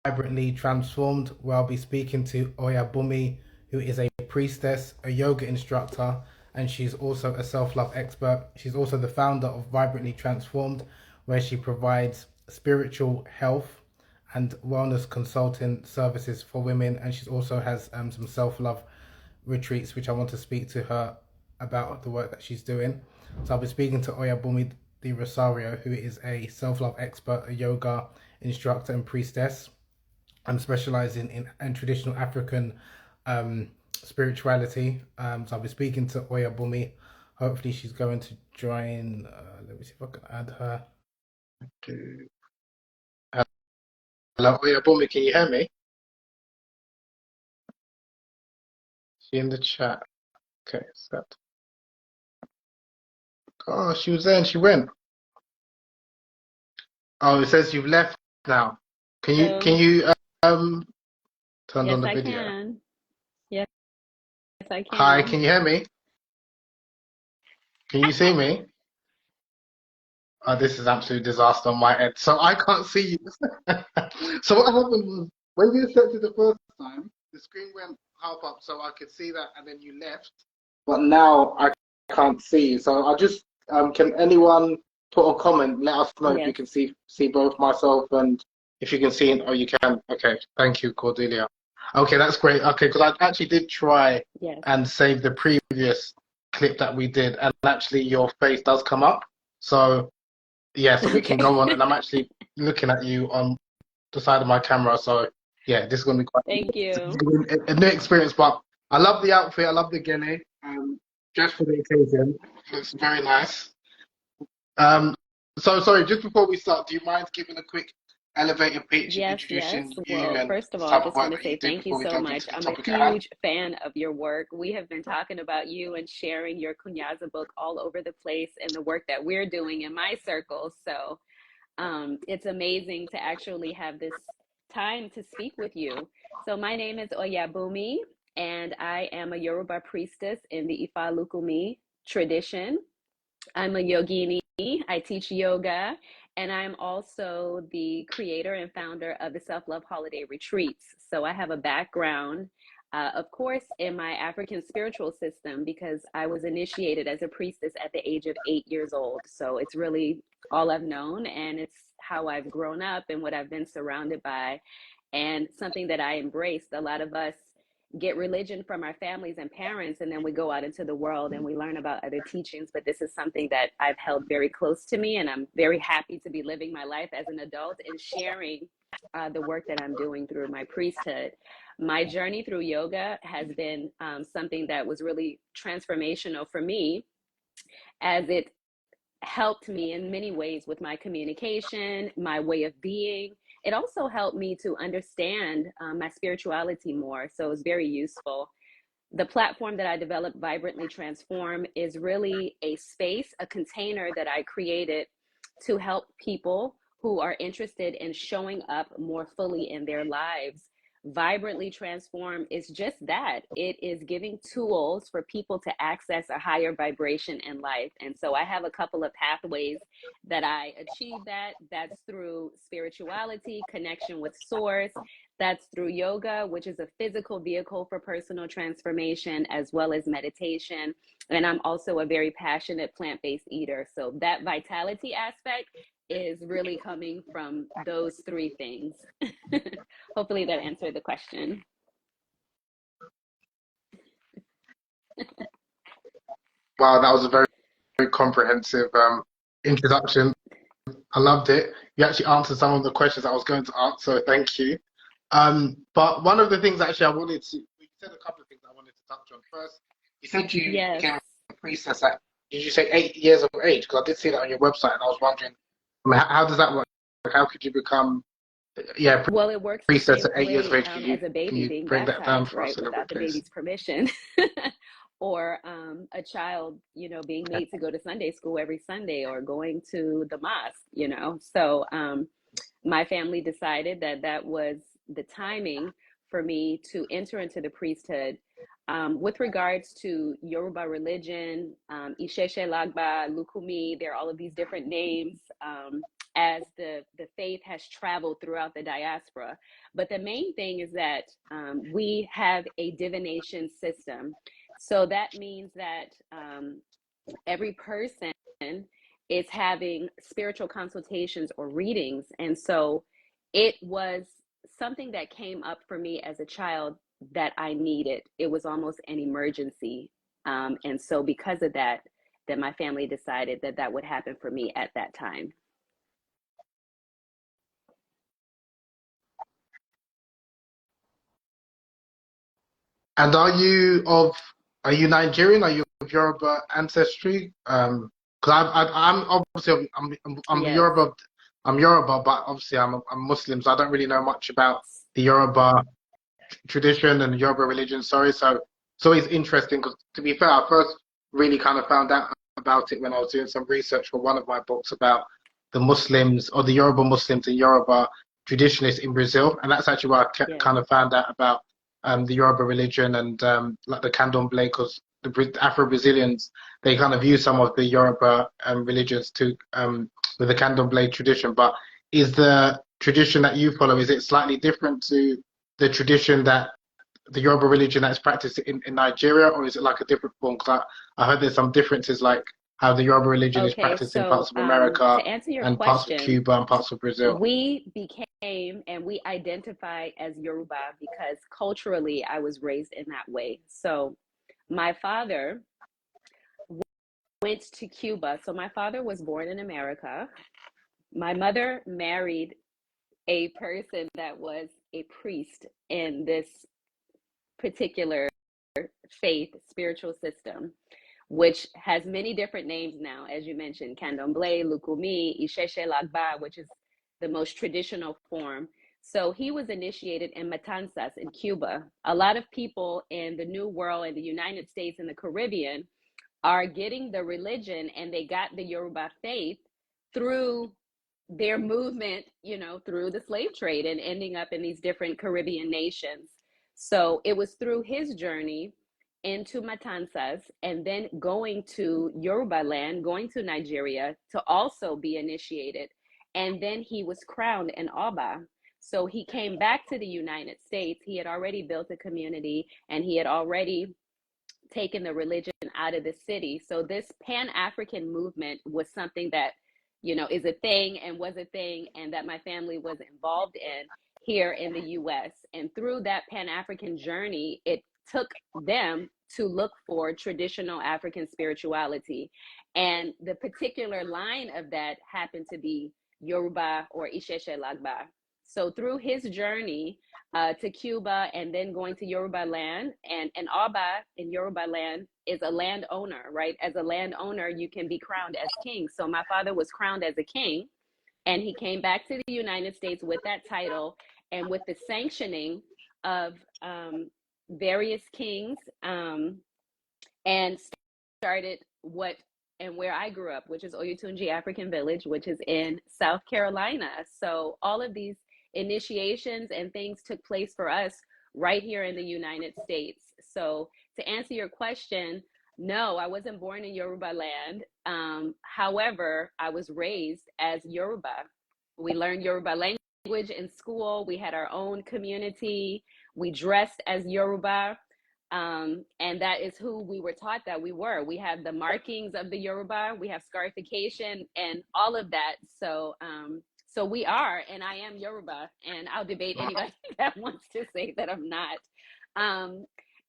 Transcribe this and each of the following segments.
Vibrantly Transformed, where I'll be speaking to Oyabunmi, who is a priestess, a yoga instructor, and she's also a self love expert. She's also the founder of Vibrantly Transformed, where she provides spiritual health and wellness consulting services for women. And she also has some self love retreats, which I want to speak to her about the work that she's doing. So I'll be speaking to Oyabunmi Di Rosario, who is a self love expert, a yoga instructor, and priestess. I'm specializing in traditional African spirituality. So I'll be speaking to Oyabunmi. Hopefully, she's going to join. Let me see if I can add her. Hello, Oyabunmi. Can you hear me? She in the chat. Okay, so. Oh, she was there and she went. Oh, it says you've left now. So, Can you turn yes, on the I video? can. Yes, I Hi, can. can you hear me? Can you see me? Oh, this is absolute disaster on my end. So I can't see you. So what happened was when you accepted the first time, the screen went half up so I could see that and then you left. But now I can't see you. So I just can anyone put a comment, let us know if you Yes, can see both myself and if you can see it. Oh, you can. Okay. Thank you, Cordelia. Okay, that's great. Okay, because I actually did try yes. and save the previous clip that we did, and actually your face does come up. So yeah, so we can Okay. go on, and I'm actually looking at you on the side of my camera. So yeah, this is going to be quite Thank it's you. gonna be a new experience. But I love the outfit. I love the gene. Just for the occasion, looks very nice. Um, so sorry, just before we start, do you mind giving a quick elevator pitch and Yes, yes. introducing you Well, and first of the all, I type of just want work to that you say do thank you before we so jump much. into the I'm a topic at hand? huge fan of your work. We have been talking about you and sharing your Kunyaza book all over the place and the work that we're doing in my circles. So, it's amazing to actually have this time to speak with you. So, my name is Oyabumi, and I am a Yoruba priestess in the Ifa Lukumi tradition. I'm a yogini. I teach yoga, and I'm also the creator and founder of the Self Love Holiday Retreats. So I have a background, of course, in my African spiritual system because I was initiated as a priestess at the age of 8 years old. So it's really all I've known, and it's how I've grown up and what I've been surrounded by, and something that I embraced. A lot of us get religion from our families and parents, and then we go out into the world and we learn about other teachings. But this is something that I've held very close to me, and I'm very happy to be living my life as an adult and sharing the work that I'm doing through my priesthood. My journey through yoga has been something that was really transformational for me, as it helped me in many ways with my communication, my way of being. It also helped me to understand my spirituality more. So it was very useful. The platform that I developed, Vibrantly Transform, is really a space, a container that I created to help people who are interested in showing up more fully in their lives. Vibrantly Transform is just that. It is giving tools for people to access a higher vibration in life. And so I have a couple of pathways that I achieve that. That's through spirituality, connection with source. That's through yoga, which is a physical vehicle for personal transformation, as well as meditation. And I'm also a very passionate plant based eater. So that vitality aspect is really coming from those three things. Hopefully that answered the question. Wow, that was a very comprehensive introduction. I loved it. You actually answered some of the questions I was going to ask, so thank you. But one of the things actually I wanted to, you said a couple of things I wanted to touch on. First, you said you Yes. became a priestess at, did you say 8 years of age? Because I did see that on your website and I was wondering, I mean, how does that work? Like, how could you become, yeah, Well, it works the priestess same at 8 years of way age? as a Can baby you being break that down baptized, for us right? a little bit, Without the please? baby's permission. Or a child, being made to go to Sunday school every Sunday or going to the mosque. So my family decided that that was the timing for me to enter into the priesthood. With regards to Yoruba religion, Isheshe Lagba, Lukumi, there are all of these different names. as the faith has traveled throughout the diaspora. But the main thing is that we have a divination system. So that means that every person is having spiritual consultations or readings. And so it was something that came up for me as a child that I needed. It was almost an emergency. And so because of that, then my family decided that that would happen for me at that time. And are you Nigerian? Are you of Yoruba ancestry? Because I'm obviously I'm Yes. Yoruba, but obviously I'm Muslim, so I don't really know much about the Yoruba tradition and Yoruba religion. Sorry, so it's always interesting because, to be fair, I first really kind of found out about it when I was doing some research for one of my books about the Muslims or the Yoruba Muslims and Yoruba traditionalists in Brazil, and that's actually where I Yes. kind of found out about the Yoruba religion and like the Candomblé, because the Afro-Brazilians, they kind of use some of the Yoruba religions to with the Candomblé tradition. But is the tradition that you follow, is it slightly different to the tradition that the Yoruba religion that's practiced in Nigeria, or is it like a different form? Because I heard there's some differences, like how the Yoruba religion is Okay, practiced in parts so of America to answer your and parts of question, Cuba and parts of Brazil. we became and we identify as Yoruba because culturally I was raised in that way. So my father went to Cuba. So my father was born in America. My mother married a person that was a priest in this particular faith spiritual system, which has many different names now, as you mentioned: Candomblé, Lukumi, Isheshe Lagba, which is the most traditional form. So he was initiated in Matanzas in Cuba. A lot of people in the New World, in the United States, and the Caribbean are getting the religion, and they got the Yoruba faith through their movement, through the slave trade and ending up in these different Caribbean nations. So it was through his journey into Matanzas and then going to Yoruba land, going to Nigeria to also be initiated. And then he was crowned an Oba. So he came back to the United States. He had already built a community and he had already taken the religion out of the city. So this Pan-African movement was something that, is a thing and was a thing, and that my family was involved in here in the US. And through that Pan-African journey, it took them to look for traditional African spirituality. And the particular line of that happened to be Yoruba or Isheshe Lagba. So through his journey to Cuba and then going to Yoruba land, and an Oba in Yoruba land is a landowner, right? As a landowner, you can be crowned as king. So my father was crowned as a king, and he came back to the United States with that title and with the sanctioning of various kings, and started what and where I grew up, which is Oyotunji African Village, which is in South Carolina. So all of these initiations and things took place for us right here in the United States. So to answer your question, no, I wasn't born in Yoruba land. However, I was raised as Yoruba. We learned Yoruba language in school. We had our own community. We dressed as Yoruba. And that is who we were taught that we were. We have the markings of the Yoruba, we have scarification and all of that. So we are, and I am Yoruba, and I'll debate anybody that wants to say that I'm not.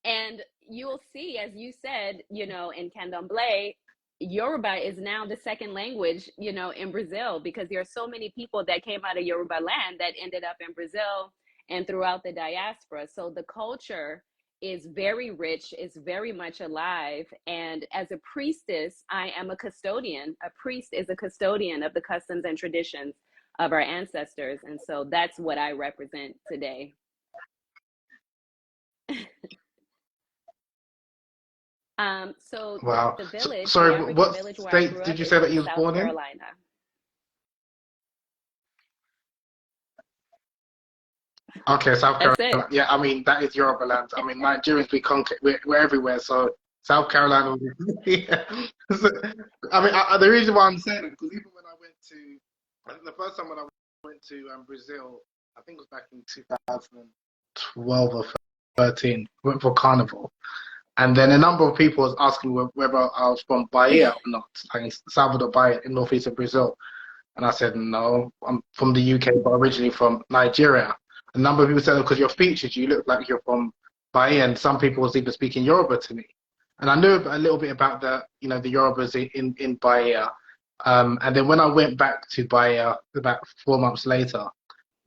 And you'll see, as you said, in Candomblé, Yoruba is now the second language, in Brazil, because there are so many people that came out of Yoruba land that ended up in Brazil and throughout the diaspora. So the culture is very rich, is very much alive. And as a priestess, I am a custodian. A priest is a custodian of the customs and traditions of our ancestors. And so that's what I represent today. So Wow. the village, the Sorry, African what village where I state grew did up, you is say that in you was South born in? Carolina. Okay, South That's Carolina. it. Yeah, I mean that is Yoruba land. I mean Nigerians, we conquer, we're everywhere. So South Carolina. Yeah. I mean, the reason why I'm saying it, because even when I went to The first time when I went to Brazil, I think it was back in 2012 or 13, went for Carnival. And then a number of people was asking whether I was from Bahia or not, like in Salvador Bahia in northeast of Brazil. And I said, no, I'm from the UK, but originally from Nigeria. A number of people said, because your features, you look like you're from Bahia. And some people was even speaking Yoruba to me. And I knew a little bit about the Yorubas in Bahia. And then when I went back to Bahia about 4 months later,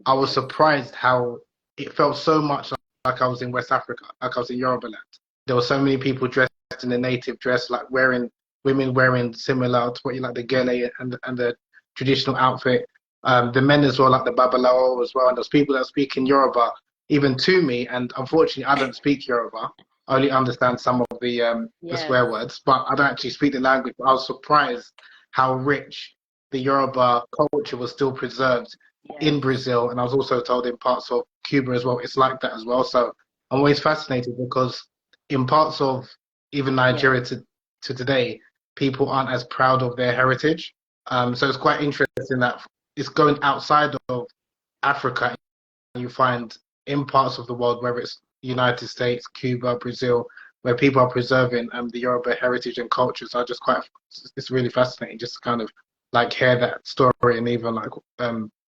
I was Yes. surprised how it felt so much like I was in West Africa, like I was in Yoruba land. There were so many people dressed in the native dress, like women wearing similar to what you like the gele and the traditional outfit. The men as well, like the babalao as well, and there's people that speak in Yoruba even to me. And unfortunately, I don't speak Yoruba. I only understand some of the Yes. swear words, but I don't actually speak the language. I was surprised how rich the Yoruba culture was still preserved Yes. in Brazil, and I was also told in parts of Cuba as well, it's like that as well. So I'm always fascinated because in parts of even Yes. Nigeria to today, people aren't as proud of their heritage. So it's quite interesting that it's going outside of Africa, and you find in parts of the world, whether it's United States, Cuba, Brazil, where people are preserving the Yoruba heritage and culture. So I just quite, it's really fascinating just to kind of like hear that story and even like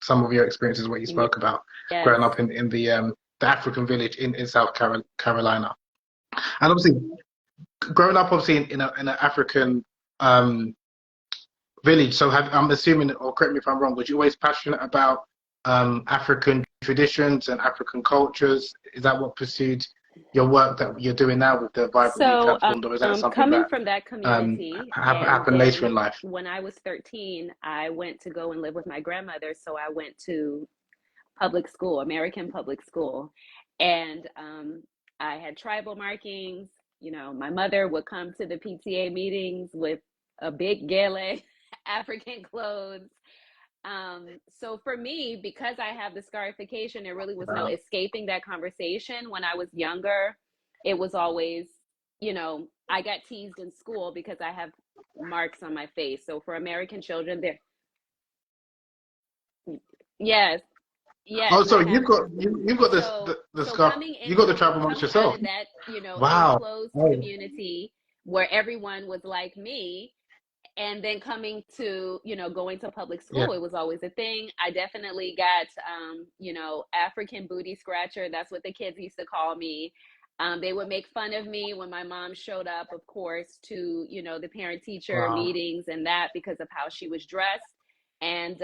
some of your experiences, what you spoke about Yes. growing up in the African village in South Carolina. And obviously, growing up obviously in an African um, village. So I'm assuming, or correct me if I'm wrong, was you always passionate about African traditions and African cultures? Is that what pursued your work that you're doing now with the Vibrantly So, Transformed, or is that something coming that from that community, and happened later then in life? when I was 13, I went to go and live with my grandmother. So I went to public school, American public school, and I had tribal markings. You know, my mother would come to the PTA meetings with a big gele, African clothes. So for me, because I have the scarification, there really was no Wow. escaping that conversation. When I was younger, it was always, I got teased in school because I have marks on my face. So for American children, there, yes, yes, Oh, I sorry, have. you've got this So the so scarf. You got the travel marks coming out yourself. of that, Wow. enclosed Oh, community where everyone was like me, and then coming to, going to public yeah. school, it was always a thing. I definitely got African booty scratcher. That's what the kids used to call me. They would make fun of me when my mom showed up, of course, to the parent teacher Wow. meetings and that, because of how she was dressed. And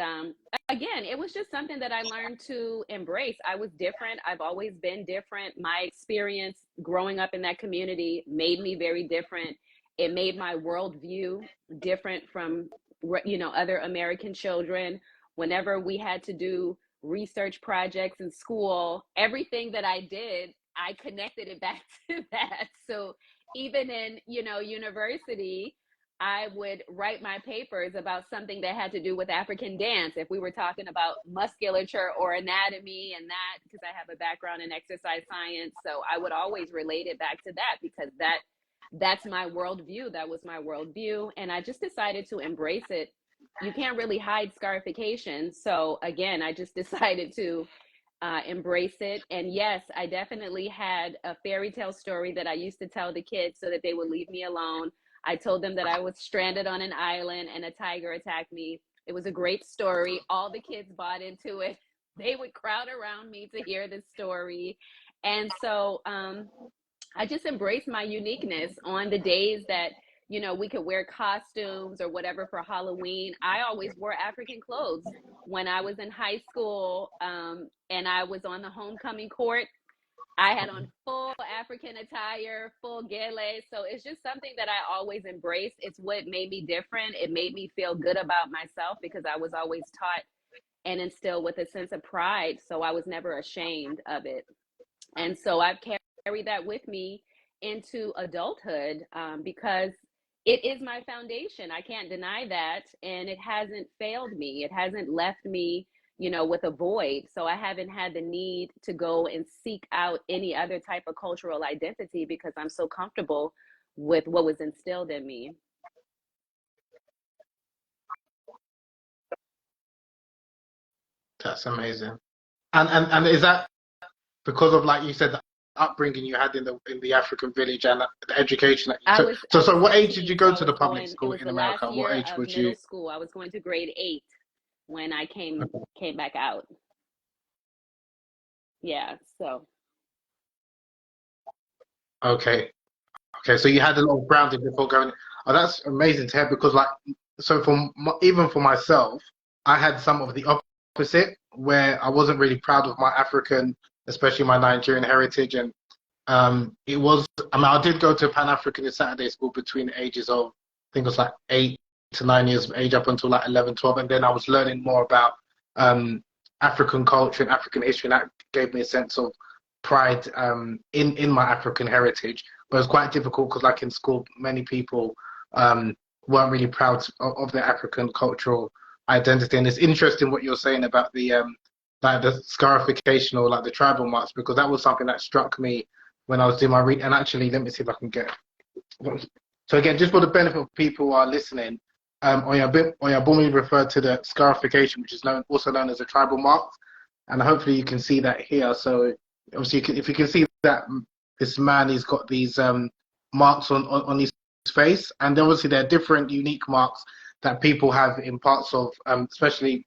again, it was just something that I learned to embrace. I was different. I've always been different. My experience growing up in that community made me very different. It made my worldview different from other American children. Whenever we had to do research projects in school, everything that I did, I connected it back to that. So even in university, I would write my papers about something that had to do with African dance. If we were talking about musculature or anatomy and that, because I have a background in exercise science, so I would always relate it back to that, because that's my worldview. That was my worldview. And I just decided to embrace it. You can't really hide scarification. So again, I just decided to embrace it. And yes, I definitely had a fairy tale story that I used to tell the kids so that they would leave me alone. I told them that I was stranded on an island and a tiger attacked me. It was a great story. All the kids bought into it. They would crowd around me to hear the story. And so I just embraced my uniqueness on the days that, we could wear costumes or whatever for Halloween. I always wore African clothes. When I was in high school, and I was on the homecoming court, I had on full African attire, full gele. So it's just something that I always embraced. It's what made me different. It made me feel good about myself because I was always taught and instilled with a sense of pride. So I was never ashamed of it. And so I've carried that with me into adulthood, because it is my foundation. I can't deny that. And it hasn't failed me. It hasn't left me, with a void. So I haven't had the need to go and seek out any other type of cultural identity because I'm so comfortable with what was instilled in me. That's amazing. And is that because of, like you said, the upbringing you had in the African village and the education that you I took? was So I was so what age did you 15, so go I to was the public going, it school was in the last America? What year age of would middle you? school. I was going to grade 8 when I came back out. Yeah, so Okay. Okay, so you had a lot of grounding before going. Oh, that's amazing to hear because, like, so even for myself, I had some of the opposite where I wasn't really proud of my African, especially my Nigerian heritage, and it was. I mean, I did go to Pan Africanist Saturday school between the ages of, I think it was like 8 to 9 years of age up until like 11, 12, and then I was learning more about um African culture and African history, and that gave me a sense of pride in my African heritage. But it's quite difficult because, like in school, many people um, weren't really proud of their African cultural identity. And it's interesting what you're saying about the like the scarification or like the tribal marks, because that was something that struck me when I was doing my read. And actually, let me see if I can get. So again, just for the benefit of people who are listening, Oyabunmi referred to the scarification, which is also known as a tribal mark, and hopefully you can see that here. So obviously, if you can see that this man, he's got these marks on his face, and obviously there are different unique marks that people have in parts of, especially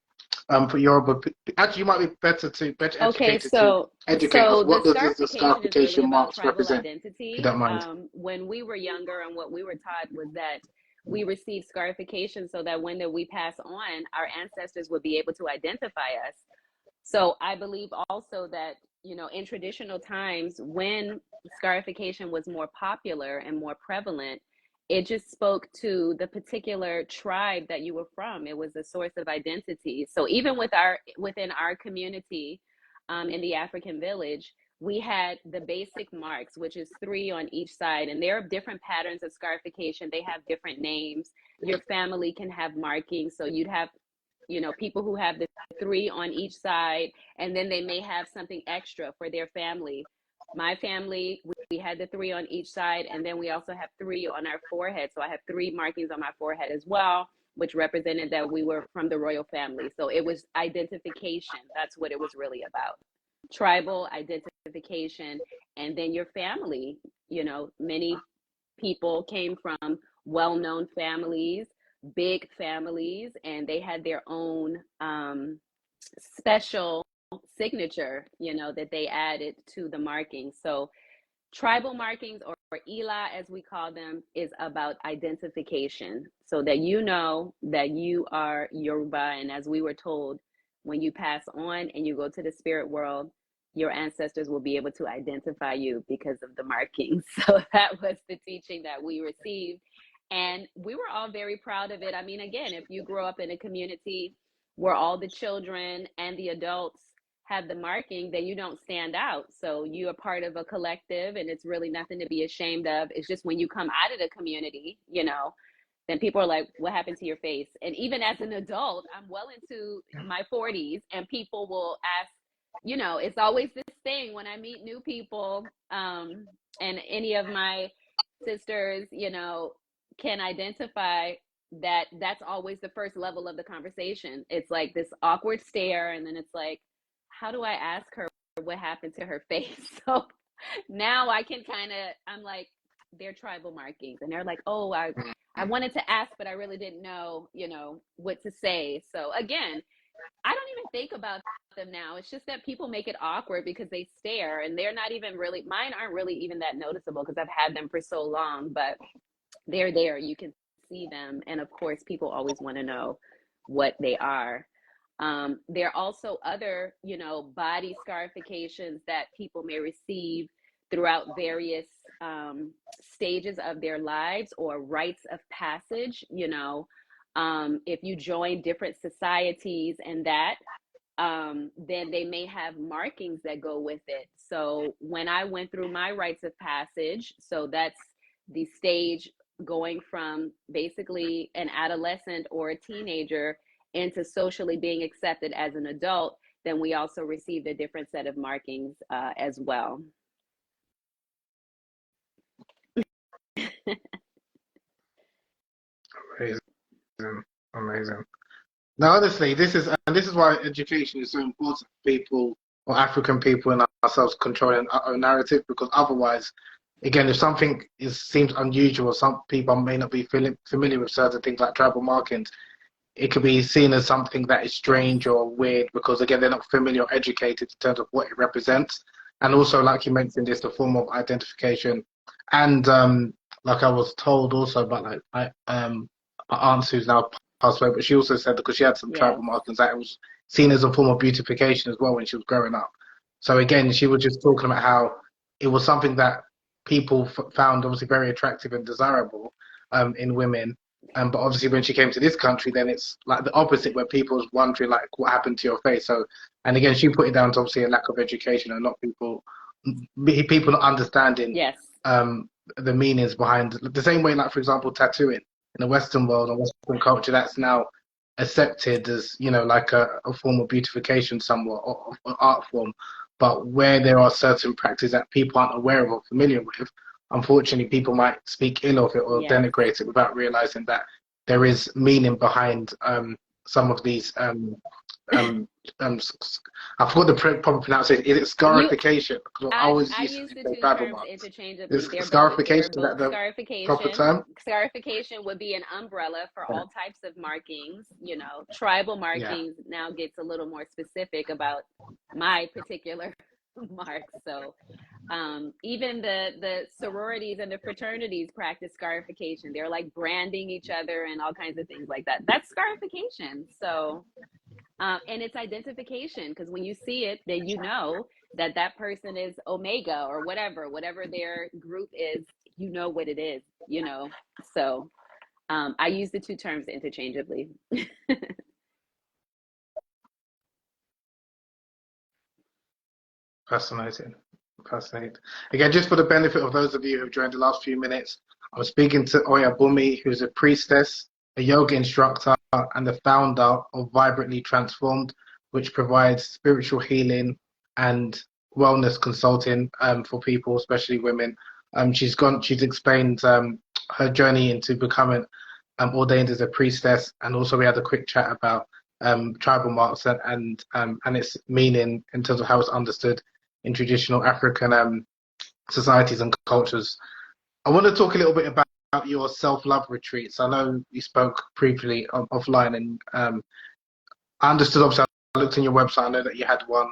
for Yoruba. Actually, you might be better okay, educated to educate us. so the What does the scarification is really scarification about marks tribal represent, if you identity. don't mind? When we were younger, and what we were taught was that we received scarification so that when we pass on, our ancestors would be able to identify us. So I believe also that, in traditional times when scarification was more popular and more prevalent, it just spoke to the particular tribe that you were from. It was a source of identity. So even within our community, in the African village, we had the basic marks, which is 3 on each side, and there are different patterns of scarification. They have different names. Your family can have markings, so you'd have, people who have the 3 on each side, and then they may have something extra for their family. My family, we had the 3 on each side, and then we also have 3 on our forehead. So I have 3 markings on my forehead as well, which represented that we were from the royal family. So it was identification. That's what it was really about. Tribal identification. And then your family, many people came from well known families, big families, and they had their own special signature, that they added to the marking. So tribal markings, or Ela as we call them, is about identification, so that you know that you are Yoruba. And as we were told, when you pass on and you go to the spirit world, your ancestors will be able to identify you because of the markings. So that was the teaching that we received. And we were all very proud of it. I mean, again, if you grow up in a community where all the children and the adults have the marking, then you don't stand out. So you are part of a collective, and it's really nothing to be ashamed of. It's just when you come out of the community, then people are like, what happened to your face? And even as an adult, I'm well into my 40s, and people will ask, it's always this thing when I meet new people, and any of my sisters, can identify that. That's always the first level of the conversation. It's like this awkward stare, and then it's like, how do I ask her what happened to her face? So now I can I'm like, they're tribal markings, and they're like, oh, I wanted to ask, but I really didn't know, what to say. So again, I don't even think about them now. It's just that people make it awkward because they stare, and they're not even really, mine aren't really even that noticeable because I've had them for so long, but they're there. You can see them. And of course, people always want to know what they are. There are also other, body scarifications that people may receive throughout various stages of their lives, or rites of passage. If you join different societies and that, then they may have markings that go with it. So when I went through my rites of passage, so that's the stage going from basically an adolescent or a teenager into socially being accepted as an adult, then we also received a different set of markings as well. Amazing, amazing. Now, honestly, this is why education is so important for people or African people and ourselves controlling our own narrative, because otherwise, again, if something seems unusual, some people may not be familiar with certain things like tribal markings, it could be seen as something that is Yes. strange or weird because again they're not familiar or educated in terms of what it represents. And also, like you mentioned, it's a form of identification. And like I was told also, but like my aunt who's now passed away, but she also said because she had some Yes. tribal markings that it was seen as a form of beautification as well when she was growing up. So again, she was just talking about how it was something that people found obviously very attractive and desirable in women, but obviously, when she came to this country, then it's like the opposite, where people's wondering like, what happened to your face? So, and again, she put it down to obviously a lack of education and not people not understanding Yes. the meanings behind the same way, like for example, tattooing in the Western world and Western culture, that's now accepted as like a form of beautification, somewhat or art form. But where there are certain practices that people aren't aware of or familiar with, unfortunately, people might speak ill of it or Yes. denigrate it without realizing that there is meaning behind some of these. Um, um, I forgot the proper pronunciation. Is it You scarification? Because I always I used use to the say two tribal terms marks. interchangeably. Is scarification, They're is that both the proper scarification. term? Scarification would be an umbrella for Yeah. all types of markings. Tribal Yeah. markings now gets a little more specific about my particular marks. So even the sororities and the fraternities practice scarification. They're like branding each other and all kinds of things like that. That's scarification. So and it's identification, because when you see it, then you know that that person is Omega or whatever their group is. You know what it is. So I use the two terms interchangeably. Fascinating. Fascinating. Again, just for the benefit of those of you who've joined the last few minutes, I'm speaking to Oyabunmi, who's a priestess, a yoga instructor, and the founder of Vibrantly Transformed, which provides spiritual healing and wellness consulting for people, especially women. She's explained her journey into becoming ordained as a priestess, and also we had a quick chat about tribal marks and its meaning in terms of how it's understood in traditional African societies and cultures. I want to talk a little bit about your self-love retreats. I know you spoke briefly offline, and I understood. Obviously, I looked on your website. I know that you had one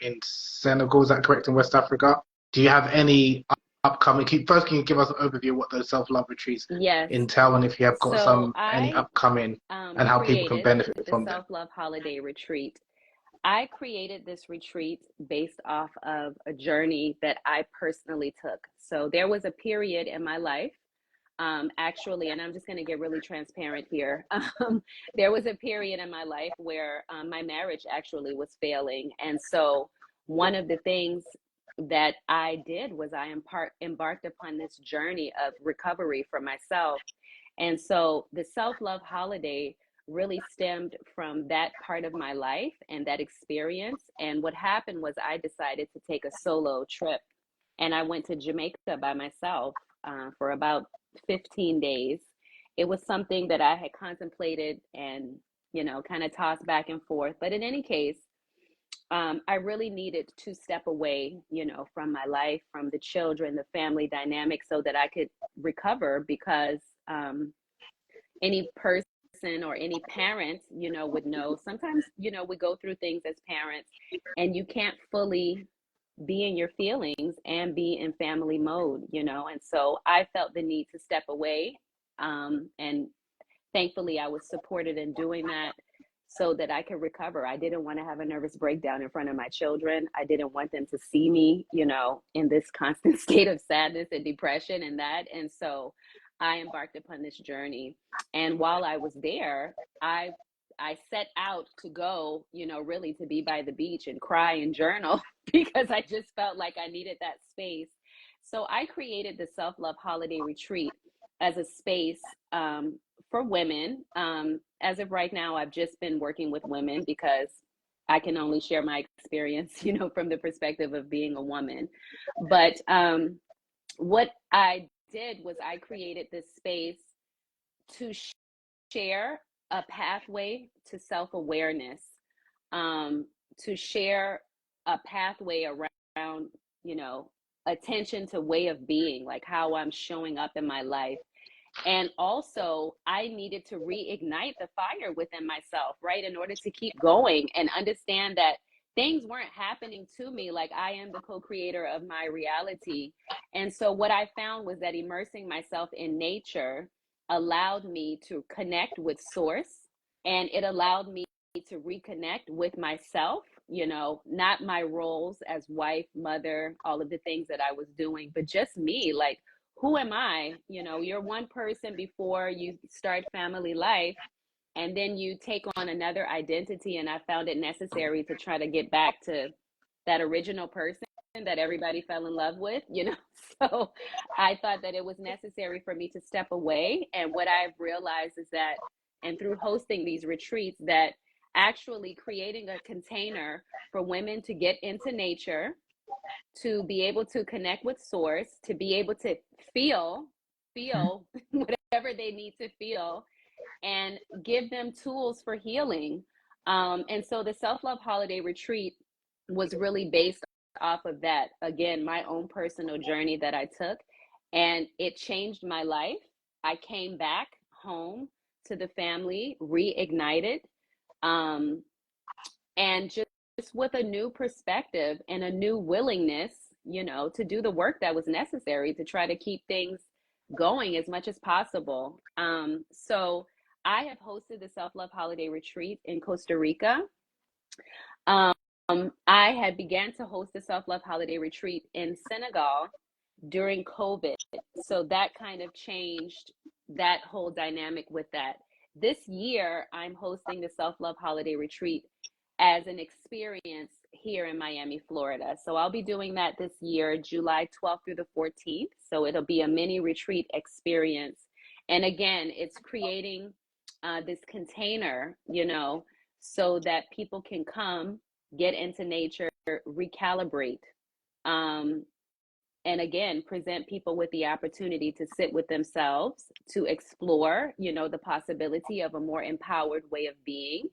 in Senegal. Is that correct? In West Africa. Do you have any upcoming? First, can you give us an overview of what those self-love retreats Yes. entail, and if you have got So any I upcoming, and how people can created benefit the from them? Self Love Holiday Retreat. I created this retreat based off of a journey that I personally took. So there was a period in my life, actually, and I'm just going to get really transparent here. There was a period in my life where my marriage actually was failing. And so one of the things that I did was I embarked upon this journey of recovery for myself. And so the self love holiday really stemmed from that part of my life and that experience. And what happened was I decided to take a solo trip, and I went to Jamaica by myself for about 15 days. It was something that I had contemplated and, kind of tossed back and forth. But in any case, I really needed to step away, from my life, from the children, the family dynamic, so that I could recover, because any person or any parent, would know sometimes, we go through things as parents and you can't fully be in your feelings and be in family mode, and so I felt the need to step away. And thankfully, I was supported in doing that so that I could recover. I didn't want to have a nervous breakdown in front of my children. I didn't want them to see me, in this constant state of sadness and depression and that. And so I embarked upon this journey. And while I was there, I set out to go, really to be by the beach and cry and journal because I just felt like I needed that space. So I created the Self Love Holiday Retreat as a space for women. As of right now, I've just been working with women because I can only share my experience, from the perspective of being a woman. But what I did was I created this space to share a pathway to self-awareness, um, to share a pathway around, you know, attention to way of being, like how I'm showing up in my life. And also, I needed to reignite the fire within myself, right? In order to keep going and understand that things weren't happening to me, like I am the co creator of my reality. And so, what I found was that immersing myself in nature allowed me to connect with source, and it allowed me to reconnect with myself, you know, not my roles as wife, mother, all of the things that I was doing, but just me. Like, who am I? You know, you're one person before you start family life, and then you take on another identity. And I found it necessary to try to get back to that original person that everybody fell in love with, you know. So I thought that it was necessary for me to step away. And what I've realized is that, and through hosting these retreats, that actually creating a container for women to get into nature, to be able to connect with source, to be able to feel whatever they need to feel, and give them tools for healing. And so the self-love holiday retreat was really based off of that. Again, my own personal journey that I took, and it changed my life. I came back home to the family, reignited, um, and just with a new perspective and a new willingness, you know, to do the work that was necessary to try to keep things going as much as possible. So I have hosted the Self Love Holiday Retreat in Costa Rica. Um, I had began to host the Self Love Holiday Retreat in Senegal during COVID. So that kind of changed that whole dynamic with that. This year, I'm hosting the Self Love Holiday Retreat as an experience here in Miami, Florida. So I'll be doing that this year, July 12th through the 14th. So it'll be a mini retreat experience. And again, it's creating this container, you know, so that people can come, get into nature, recalibrate, um, and again, present people with the opportunity to sit with themselves, to explore, you know, the possibility of a more empowered way of being.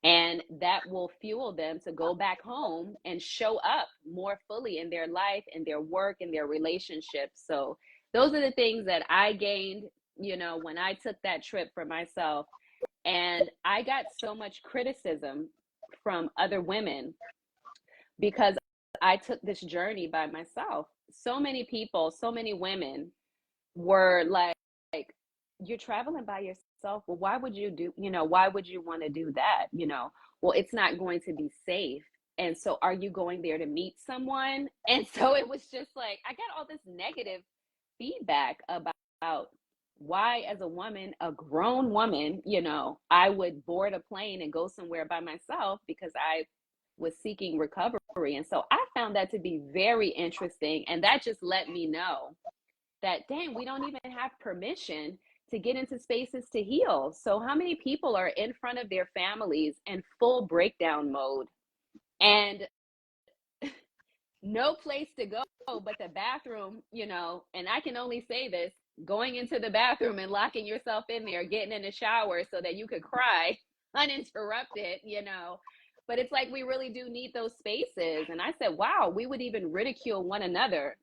And that will fuel them to go back home and show up more fully in their life, in their work, in their relationships. So those are the things that I gained, you know, when I took that trip for myself. And I got so much criticism from other women because I took this journey by myself. So many people, so many women were like, you're traveling by yourself. Well, why would you do, you know, why would you want to do that? You know, well, it's not going to be safe. And so are you going there to meet someone? And so it was just like, I got all this negative feedback about why, as a woman, a grown woman, you know, I would board a plane and go somewhere by myself because I was seeking recovery. And so I found that to be very interesting. And that just let me know that, dang, we don't even have permission to get into spaces to heal. So how many people are in front of their families in full breakdown mode and no place to go but the bathroom, you know? And I can only say this, going into the bathroom and locking yourself in there, getting in the shower so that you could cry uninterrupted, you know? But it's like, we really do need those spaces. And I said, wow, we would even ridicule one another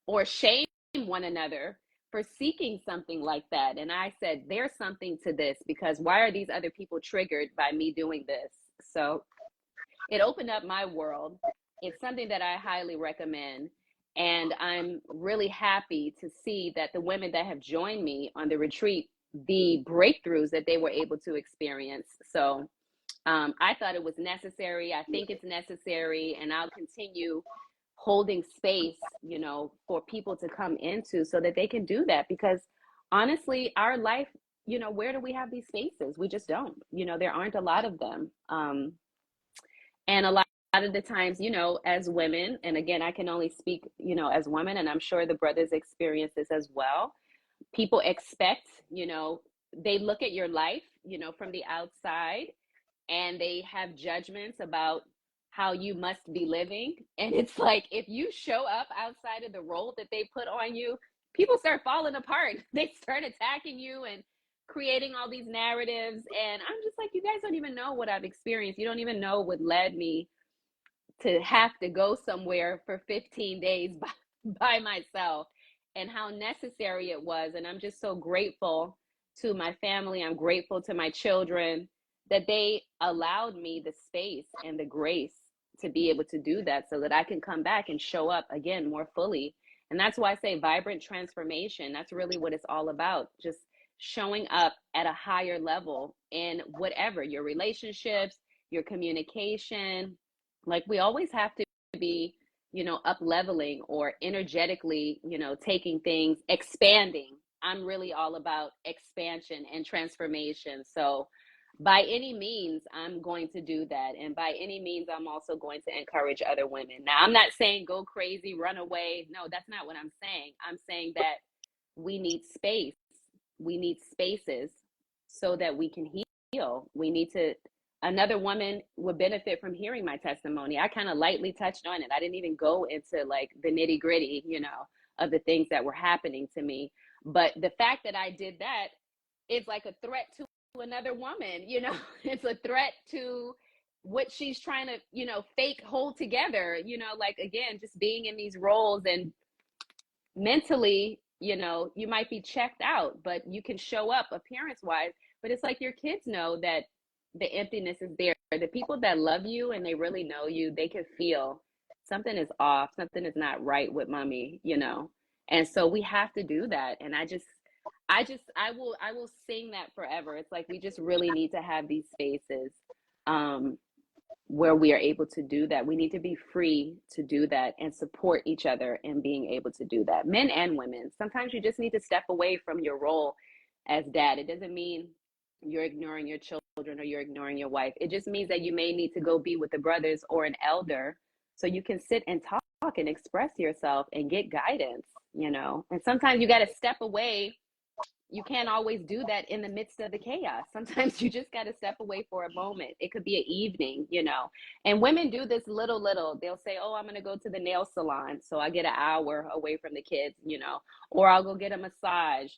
or shame one another for seeking something like that. And I said, there's something to this, because why are these other people triggered by me doing this? So it opened up my world. It's something that I highly recommend. And I'm really happy to see that the women that have joined me on the retreat, the breakthroughs that they were able to experience. So I thought it was necessary. I think it's necessary. And I'll continue holding space, you know, for people to come into so that they can do that. Because honestly, our life, you know, where do we have these spaces? We just don't, you know, there aren't a lot of them. And a lot of the times, you know, as women, and again, I can only speak, you know, as women, and I'm sure the brothers experience this as well. People expect, you know, they look at your life, you know, from the outside, and they have judgments about how you must be living. And it's like, if you show up outside of the role that they put on you, people start falling apart. They start attacking you and creating all these narratives. And I'm just like, you guys don't even know what I've experienced. You don't even know what led me to have to go somewhere for 15 days by myself, and how necessary it was. And I'm just so grateful to my family. I'm grateful to my children that they allowed me the space and the grace to be able to do that, so that I can come back and show up again more fully. And that's why I say vibrant transformation. That's really what it's all about. Just showing up at a higher level in whatever your relationships, your communication. Like, we always have to be, up leveling or energetically, taking things, expanding. I'm really all about expansion and transformation. So by any means, I'm going to do that. And by any means, I'm also going to encourage other women. Now, I'm not saying go crazy, run away. No, that's not what I'm saying. I'm saying that we need space. We need spaces so that we can heal. We need to, another woman would benefit from hearing my testimony. I kind of lightly touched on it. I didn't even go into like the nitty gritty, of the things that were happening to me. But the fact that I did that is like a threat to another woman, it's a threat to what she's trying to, fake hold together, like, again, just being in these roles. And mentally, you might be checked out, but you can show up appearance wise. But it's like your kids know that the emptiness is there. The people that love you and they really know you, they can feel something is off, something is not right with mommy, And so we have to do that. And I will sing that forever. It's like, we just really need to have these spaces where we are able to do that. We need to be free to do that and support each other in being able to do that, men and women. Sometimes you just need to step away from your role as dad. It doesn't mean you're ignoring your children or you're ignoring your wife. It just means that you may need to go be with the brothers or an elder so you can sit and talk and express yourself and get guidance, And sometimes you got to step away. You can't always do that in the midst of the chaos. Sometimes you just got to step away for a moment. It could be an evening, And women do this little. They'll say, oh, I'm going to go to the nail salon, so I get an hour away from the kids, Or I'll go get a massage,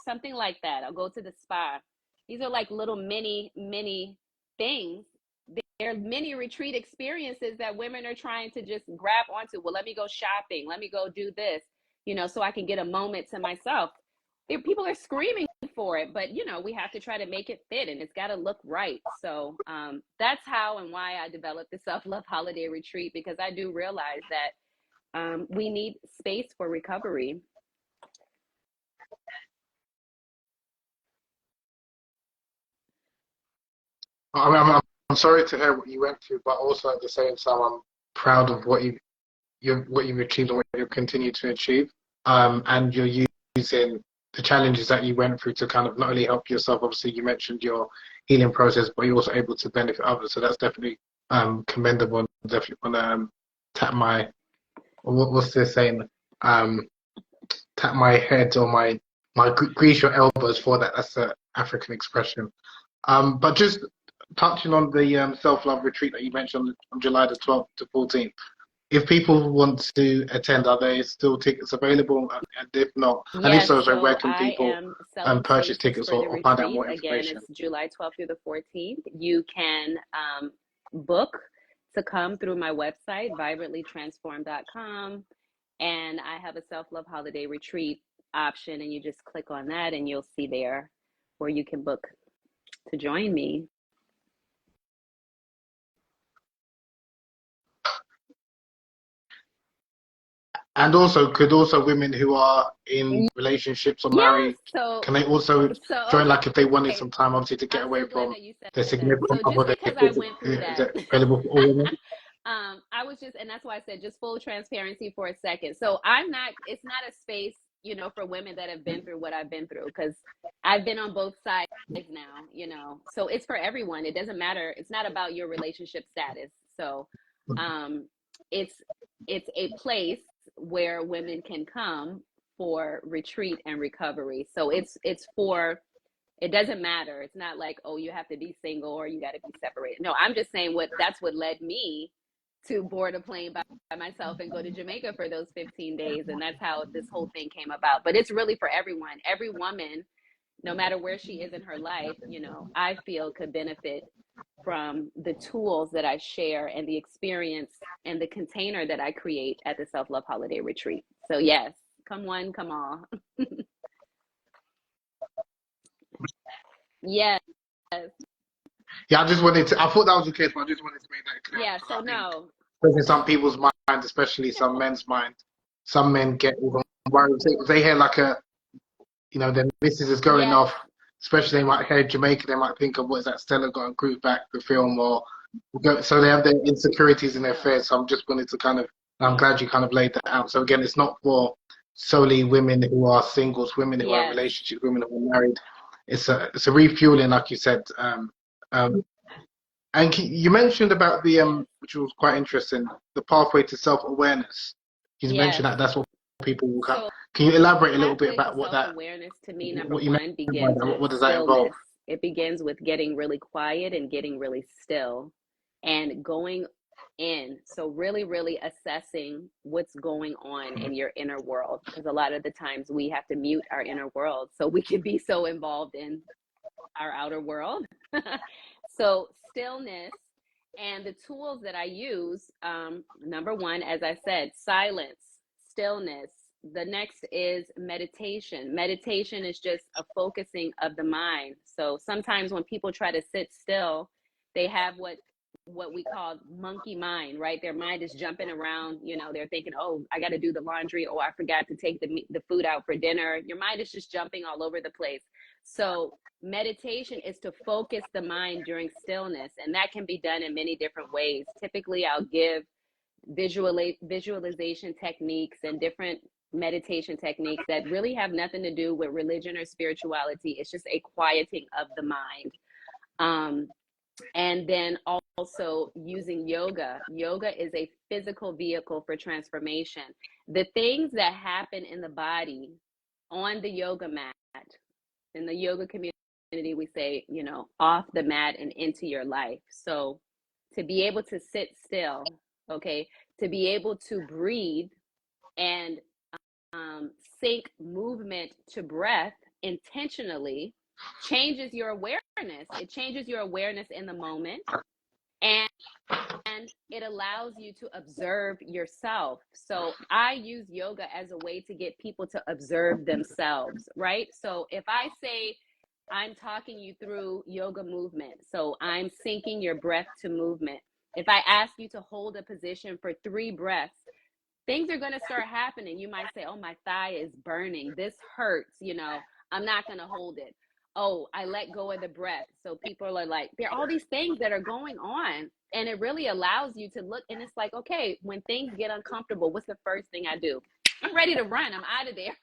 something like that. I'll go to the spa. These are like little mini things. They're mini retreat experiences that women are trying to just grab onto. Well, let me go shopping. Let me go do this, so I can get a moment to myself. People are screaming for it, but we have to try to make it fit, and it's got to look right. So that's how and why I developed the self-love holiday retreat, because I do realize that we need space for recovery. I'm sorry to hear what you went through, but also at the same time, I'm proud of what you've achieved and what you continue to achieve. And you're using the challenges that you went through to kind of not only help yourself. Obviously, you mentioned your healing process, but you're also able to benefit others. So that's definitely commendable. Definitely want to tap my, what's this saying? Tap my head or my grease your elbows for that. That's an African expression. But just touching on the self-love retreat that you mentioned on July the 12th to 14th, if people want to attend, are there still tickets available? And if not, and if Yes, so, where so can I people am selling purchase spaces tickets for the or find out retreat. more Again, information? it's July 12th through the 14th. You can book to come through my website, vibrantlytransform.com. And I have a self-love holiday retreat option, and you just click on that and you'll see there where you can book to join me. And also, could also women who are in relationships or Yes. married, can they also join, Okay. like if they wanted some time, obviously, to get I'm away so glad from that you their said that. significant So just other? because I went through Is that, it available for all women? I was just, and that's why I said just full transparency for a second. So I'm not, it's not a space, for women that have been through what I've been through, because I've been on both sides now, so it's for everyone. It doesn't matter. It's not about your relationship status. So, it's, it's a place where women can come for retreat and recovery. So it's for, it doesn't matter. It's not like, oh, you have to be single or you got to be separated. No, I'm just saying that's what led me to board a plane by myself and go to Jamaica for those 15 days. And that's how this whole thing came about. But it's really for everyone. Every woman no matter where she is in her life, I feel could benefit from the tools that I share and the experience and the container that I create at the Self Love Holiday Retreat. So, yes, come one, come all. Yes. Yeah, I just wanted to. I thought that was the case, but I just wanted to make that clear Yeah. because So, I think, no. in some people's mind, especially some men's mind, some men get even worried if they hear like their missus is going Yes. off. Especially they might hear Jamaica, they might think of what is that Stella got a group back the film, or so they have their insecurities and their No. fears. So I'm just wanted to kind of. I'm glad you kind of laid that out. So again, it's not for solely women who are singles, women who are in Yes. relationships, women who are married. It's a refueling, like you said. Um, and you mentioned about Yes. which was quite interesting, the pathway to self-awareness. You mentioned Yes. that that's what people will come. So, Can you the elaborate a little bit pathway to about self awareness to me, number what you meant one, by begins that? with What does that involve? stillness. It begins with getting really quiet and getting really still and going in. So, really, really assessing what's going on in your inner world. Because a lot of the times we have to mute our inner world so we can be so involved in our outer world. So, stillness and the tools that I use, number one, as I said, silence, stillness. The next is meditation. Meditation is just a focusing of the mind. So sometimes when people try to sit still, they have what we call monkey mind, right? Their mind is jumping around. They're thinking, oh, I got to do the laundry. Oh, I forgot to take the food out for dinner. Your mind is just jumping all over the place. So meditation is to focus the mind during stillness, and that can be done in many different ways. Typically, I'll give visualization techniques and different meditation techniques that really have nothing to do with religion or spirituality. It's just a quieting of the mind. And then also using yoga. Yoga is a physical vehicle for transformation. The things that happen in the body on the yoga mat, in the yoga community, we say, off the mat and into your life. So to be able to sit still, okay, to be able to breathe and sync movement to breath intentionally changes your awareness. It changes your awareness in the moment. And it allows you to observe yourself. So I use yoga as a way to get people to observe themselves, right? So if I say I'm talking you through yoga movement, so I'm syncing your breath to movement. If I ask you to hold a position for 3 breaths, things are going to start happening. You might say, oh, my thigh is burning. This hurts. I'm not going to hold it. Oh, I let go of the breath. So people are like, there are all these things that are going on. And it really allows you to look. And it's like, okay, when things get uncomfortable, what's the first thing I do? I'm ready to run. I'm out of there.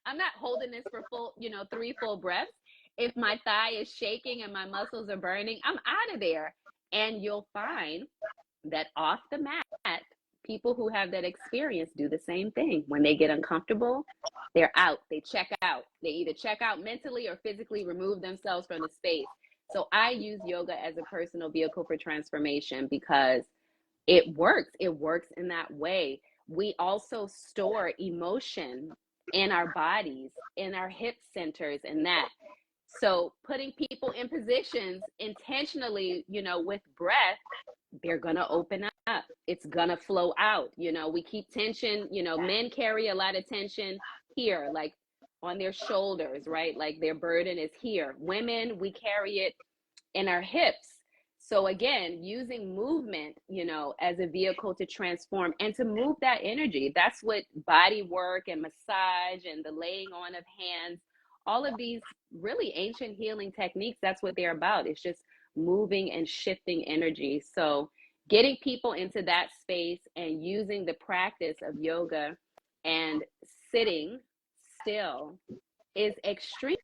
I'm not holding this for 3 full breaths. If my thigh is shaking and my muscles are burning, I'm out of there. And you'll find that off the mat, people who have that experience do the same thing. When they get uncomfortable, they're out. They check out. They either check out mentally or physically remove themselves from the space. So I use yoga as a personal vehicle for transformation because it works. It works in that way. We also store emotion in our bodies, in our hip centers, and that. So putting people in positions intentionally, with breath, they're going to open up. It's going to flow out. We keep tension. Men carry a lot of tension here, like on their shoulders, right? Like their burden is here. Women, we carry it in our hips. So again, using movement, as a vehicle to transform and to move that energy. That's what body work and massage and the laying on of hands, all of these really ancient healing techniques, that's what they're about. It's just moving and shifting energy. So getting people into that space and using the practice of yoga and sitting still is extremely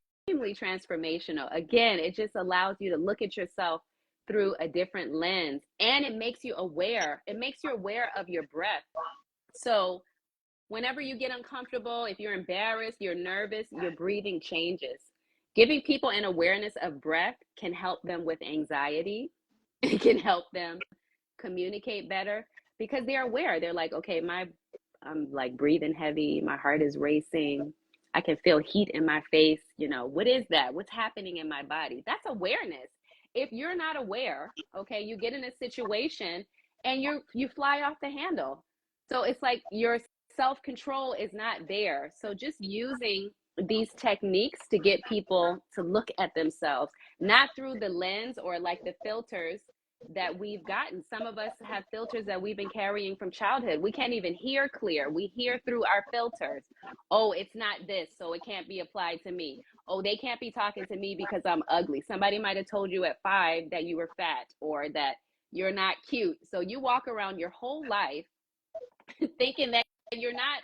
transformational. Again, it just allows you to look at yourself through a different lens, and it makes you aware. It makes you aware of your breath. So whenever you get uncomfortable, if you're embarrassed, you're nervous, your breathing changes. Giving people an awareness of breath can help them with anxiety. It can help them communicate better because they're aware. They're like, okay, I'm like breathing heavy, my heart is racing. I can feel heat in my face. You know, what is that? What's happening in my body? That's awareness. If you're not aware, okay, you get in a situation and you fly off the handle. So it's like your self-control is not there. So just using these techniques to get people to look at themselves, not through the lens or like the filters that we've gotten. Some of us have filters that we've been carrying from childhood. We can't even hear clear. We hear through our filters. Oh, it's not this, so it can't be applied to me. Oh, they can't be talking to me because I'm ugly. Somebody might have told you at 5 that you were fat or that you're not cute. So you walk around your whole life thinking that you're not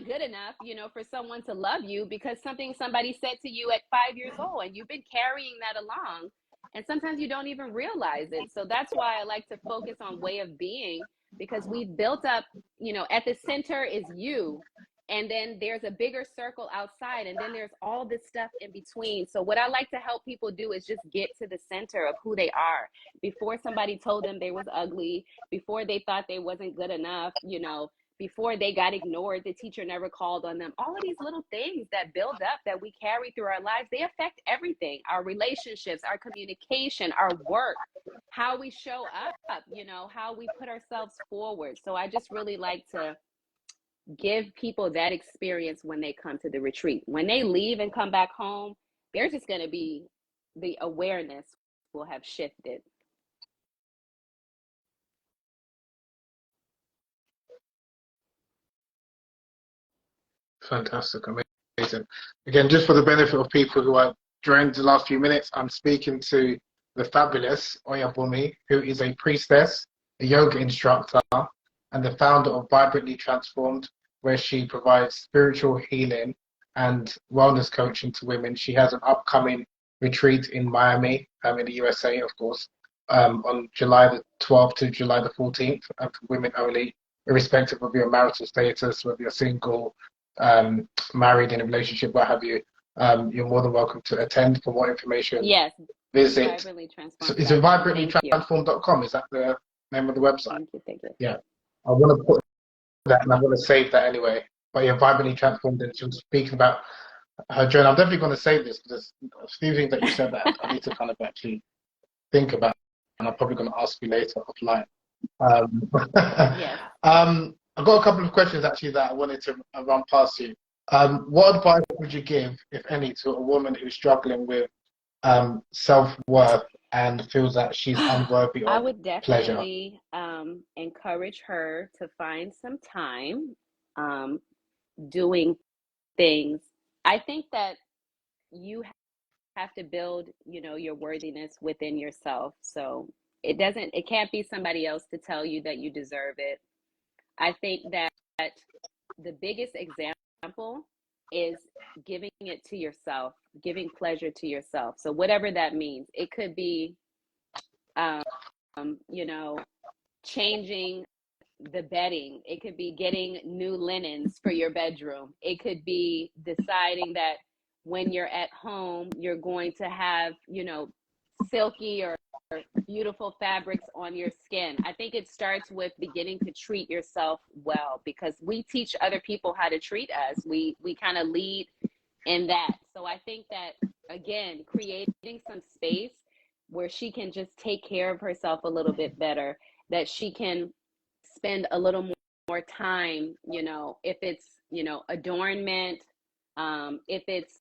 good enough, you know, for someone to love you because something somebody said to you at 5 years old, and you've been carrying that along. And sometimes you don't even realize it. So that's why I like to focus on way of being, because we've built up, you know, at the center is you. And then there's a bigger circle outside, and then there's all this stuff in between. So what I like to help people do is just get to the center of who they are before somebody told them they was ugly, before they thought they wasn't good enough, you know, before they got ignored, the teacher never called on them. All of these little things that build up that we carry through our lives, they affect everything, our relationships, our communication, our work, how we show up, you know, how we put ourselves forward. So I just really like to give people that experience when they come to the retreat. When they leave and come back home, they're just going to be, the awareness will have shifted. Fantastic, amazing. Again, just for the benefit of people who are joined the last few minutes, I'm speaking to the fabulous Oyabunmi, who is a priestess, a yoga instructor, and the founder of Vibrantly Transformed, where she provides spiritual healing and wellness coaching to women. She has an upcoming retreat in Miami, in the USA, of course, on July the 12th to July the 14th, for women only, irrespective of your marital status, whether you're single, married, in a relationship, what have you. You're more than welcome to attend. For more information, Yes, visit. So is it vibrantlytransformed.com. Thank you. vibrantlytransformed.com? Is that the name of the website? Thank you. Thank you. Yeah. I want to put that, and I'm going to save that anyway. But yeah, Vibrantly Transformed, and she was speaking about her journey. I'm definitely going to save this because there's a few things that you said that I need to kind of actually think about, and I'm probably going to ask you later offline. Yes. I've got a couple of questions actually that I wanted to run past you. What advice would you give, if any, to a woman who's struggling with self-worth and feels that she's unworthy I of would pleasure? definitely encourage her to find some time um, doing things. I think that you have to build, you know, your worthiness within yourself. So it can't be somebody else to tell you that you deserve it. I think that the biggest example is giving it to yourself, giving pleasure to yourself. So whatever that means, it could be, um, you know, changing the bedding. It could be getting new linens for your bedroom. It could be deciding that when you're at home, you're going to have, you know, silky or beautiful fabrics on your skin. I think it starts with beginning to treat yourself well, because we teach other people how to treat us. We kind of lead in that. So I think that, again, creating some space where she can just take care of herself a little bit better, that she can spend a little more time, you know, if it's, you know, adornment, if it's,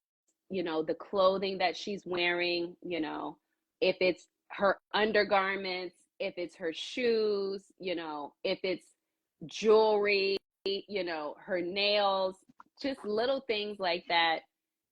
you know, the clothing that she's wearing, you know, if it's her undergarments, if it's her shoes, you know, if it's jewelry, you know, her nails, just little things like that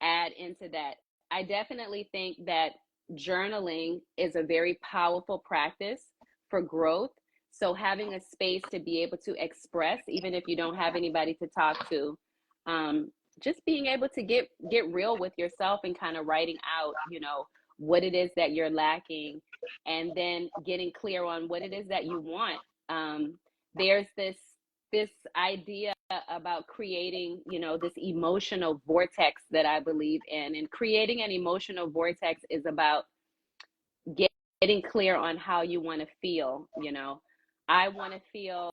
add into that. I definitely think that journaling is a very powerful practice for growth. So having a space to be able to express, even if you don't have anybody to talk to, um, just being able to get real with yourself and kind of writing out, you know, what it is that you're lacking, and then getting clear on what it is that you want. There's this idea about creating, you know, this emotional vortex that I believe in, and creating an emotional vortex is about getting clear on how you want to feel. You know, I want to feel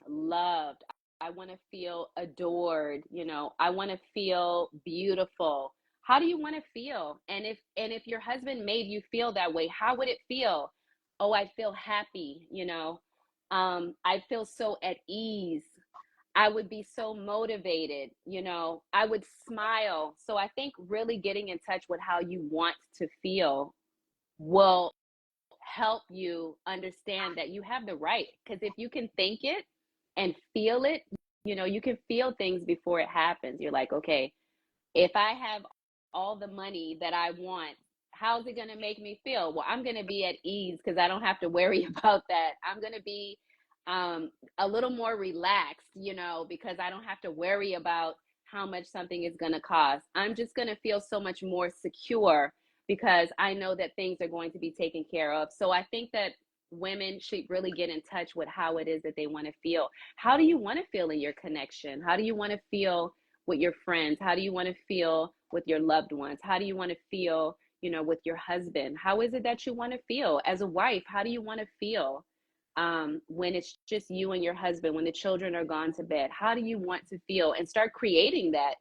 loved. I want to feel adored, I want to feel beautiful. How do you want to feel? And if your husband made you feel that way, how would it feel? Oh, I feel happy, I feel so at ease. I would be so motivated, I would smile. So I think really getting in touch with how you want to feel will help you understand that you have the right. Because if you can think it and feel it, you can feel things before it happens. You're like, okay, if I have all the money that I want, how's it going to make me feel? Well, I'm going to be at ease because I don't have to worry about that. I'm going to be a little more relaxed, because I don't have to worry about how much something is going to cost. I'm just going to feel so much more secure because I know that things are going to be taken care of. So I think that women should really get in touch with how it is that they want to feel. How do you want to feel in your connection? How do you want to feel with your friends? How do you want to feel with your loved ones? How do you want to feel, with your husband? How is it that you want to feel as a wife? How do you want to feel when it's just you and your husband, when the children are gone to bed? How do you want to feel? And start creating that.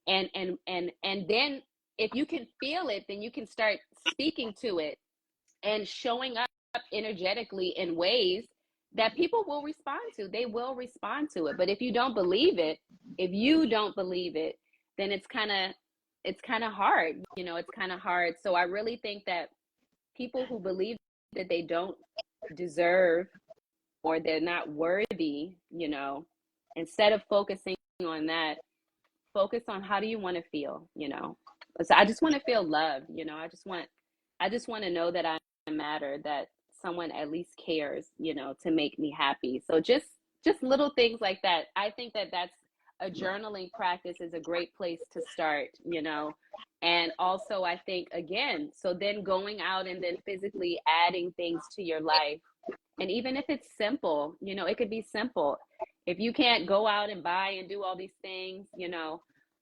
And then if you can feel it, then you can start speaking to it and showing up energetically in ways that people will respond to. They will respond to it. But if you don't believe it, then it's kind of hard. It's kind of hard. So I really think that people who believe that they don't deserve or they're not worthy, instead of focusing on that, focus on how do you want to feel, So I just want to feel loved, I just want to know that I matter, that someone at least cares, to make me happy. So just little things like that. I think that that's a journaling practice is a great place to start, And also I think again, so then going out and then physically adding things to your life. And even if it's simple, it could be simple. If you can't go out and buy and do all these things,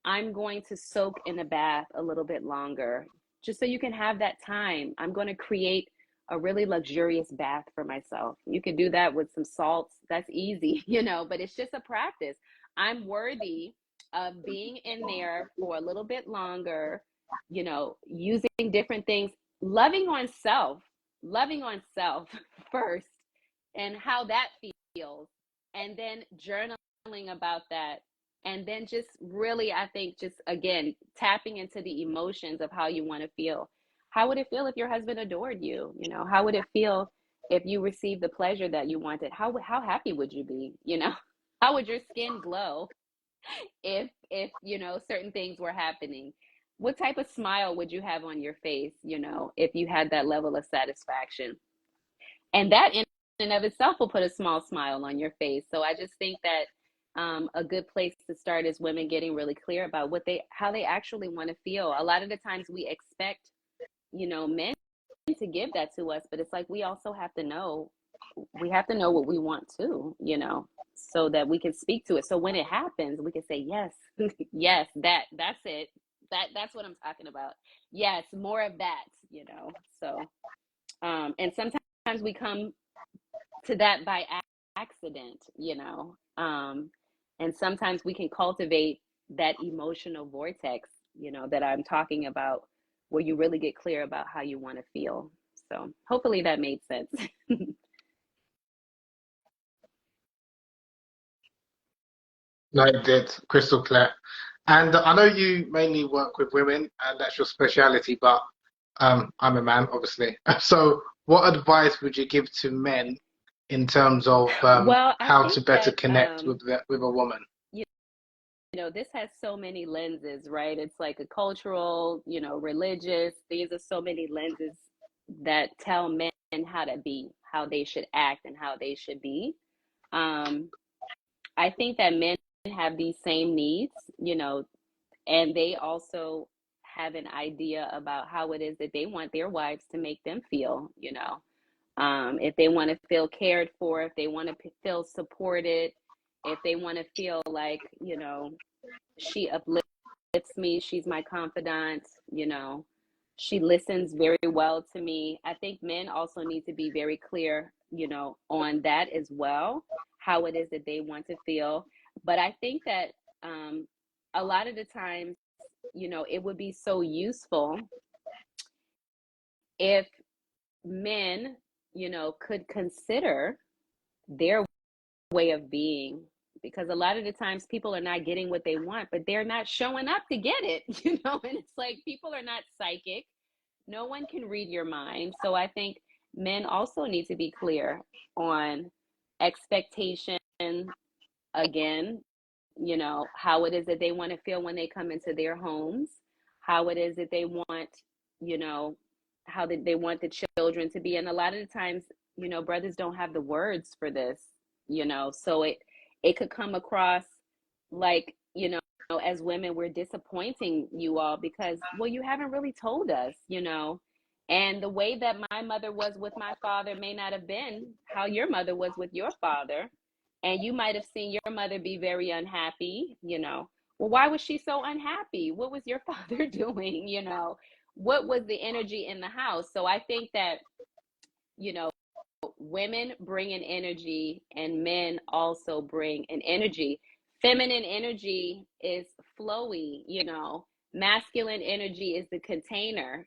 I'm going to soak in a bath a little bit longer, just so you can have that time. I'm going to create a really luxurious bath for myself. You can do that with some salts. That's easy, but it's just a practice. I'm worthy of being in there for a little bit longer, using different things, loving on self first, and how that feels, and then journaling about that, and then just really, I think, just again tapping into the emotions of how you want to feel. How would it feel if your husband adored you? How would it feel if you received the pleasure that you wanted? How happy would you be? How would your skin glow if certain things were happening? What type of smile would you have on your face, if you had that level of satisfaction? And that in and of itself will put a small smile on your face. So I just think that a good place to start is women getting really clear about how they actually want to feel. A lot of the times we expect, men to give that to us, but it's like we also have to know. We have to know what we want too, so that we can speak to it. So when it happens, we can say yes, yes, that's it. That's what I'm talking about. Yes, more of that. So and sometimes we come to that by accident, and sometimes we can cultivate that emotional vortex, that I'm talking about, where you really get clear about how you want to feel. So hopefully that made sense. No, it did, crystal clear. And I know you mainly work with women, and that's your speciality, but I'm a man, obviously. So, what advice would you give to men in terms of Well, I how to think better that connect with a woman? you this has so many lenses, right? It's like a cultural, religious. These are so many lenses that tell men how to be, how they should act, and how they should be. Um, I think that men have these same needs, and they also have an idea about how it is that they want their wives to make them feel, if they want to feel cared for, if they want to feel supported, if they want to feel like, she uplifts me, she's my confidant, she listens very well to me. I think men also need to be very clear, on that as well, how it is that they want to feel. But I think that a lot of the times, it would be so useful if men, could consider their way of being, because a lot of the times people are not getting what they want, but they're not showing up to get it, and it's like people are not psychic. No one can read your mind. So I think men also need to be clear on expectation, again, how it is that they want to feel when they come into their homes, how it is that they want, you know, how they want the children to be. And a lot of the times, brothers don't have the words for this, so it could come across like, as women, we're disappointing you all because, well, you haven't really told us, and the way that my mother was with my father may not have been how your mother was with your father. And you might have seen your mother be very unhappy, Well, why was she so unhappy? What was your father doing? What was the energy in the house? So I think that, you know, women bring an energy and men also bring an energy. Feminine energy is flowy, masculine energy is the container,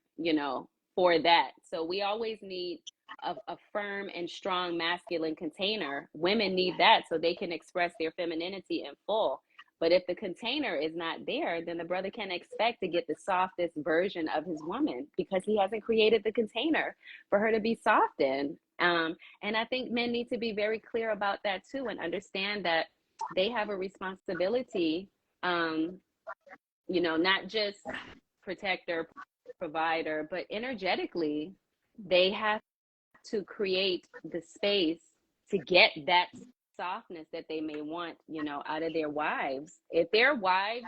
for that. So we always need a firm and strong masculine container. Women need that so they can express their femininity in full. But if the container is not there, then the brother can expect to get the softest version of his woman because he hasn't created the container for her to be soft in. And I think men need to be very clear about that too and understand that they have a responsibility, not just protector, provider, but energetically, they have to create the space to get that softness that they may want, out of their wives. If their wives,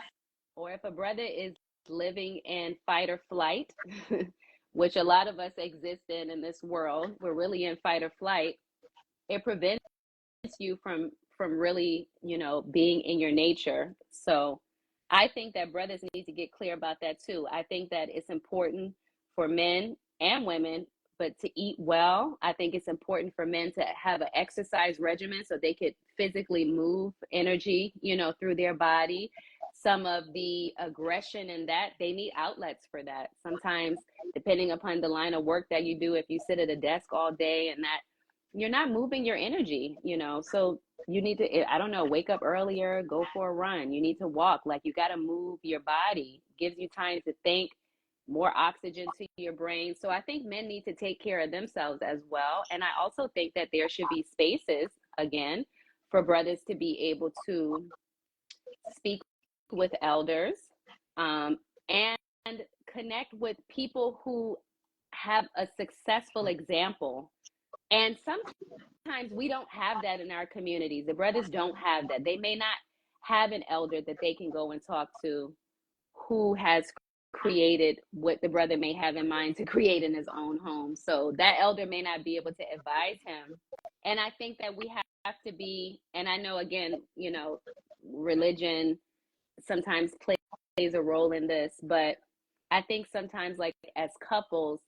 or if a brother is living in fight or flight, which a lot of us exist in this world, we're really in fight or flight. It prevents you from really, being in your nature. So I think that brothers need to get clear about that too. I think that it's important for men and women, but to eat well. I think it's important for men to have an exercise regimen so they could physically move energy, through their body. Some of the aggression in that, they need outlets for that. Sometimes, depending upon the line of work that you do, if you sit at a desk all day and that you're not moving your energy, so you need to, I don't know, wake up earlier, go for a run. You need to walk. Like, you got to move your body. Gives you time to think, more oxygen to your brain. So I think men need to take care of themselves as well. And I also think that there should be spaces, again, for brothers to be able to speak with elders, and connect with people who have a successful example. And sometimes we don't have that in our communities. The brothers don't have that. They may not have an elder that they can go and talk to who has created what the brother may have in mind to create in his own home. So that elder may not be able to advise him. And I think that we have to be, and I know, again, religion sometimes plays a role in this, but I think sometimes, like, as couples,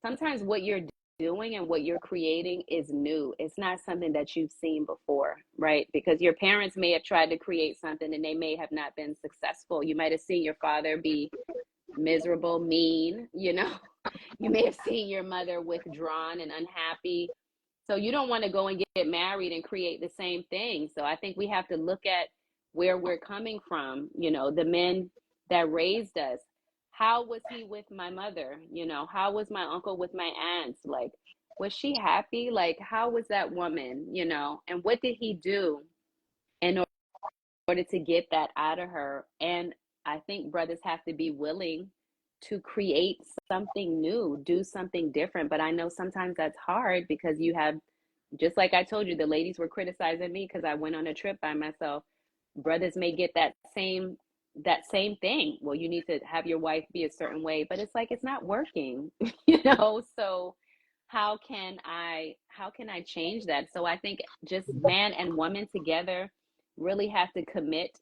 sometimes what you're doing and what you're creating is new. It's not something that you've seen before, right? Because your parents may have tried to create something and they may have not been successful. You might have seen your father be miserable, mean, You may have seen your mother withdrawn and unhappy. So you don't want to go and get married and create the same thing. So I think we have to look at where we're coming from, the men that raised us. How was he with my mother? How was my uncle with my aunts? Like, was she happy? Like, how was that woman? And what did he do in order to get that out of her? And I think brothers have to be willing to create something new, do something different. But I know sometimes that's hard because you have, just like I told you, the ladies were criticizing me because I went on a trip by myself. Brothers may get that same thing. Well, you need to have your wife be a certain way, but it's like, it's not working, So how can I change that? So I think just man and woman together really have to commit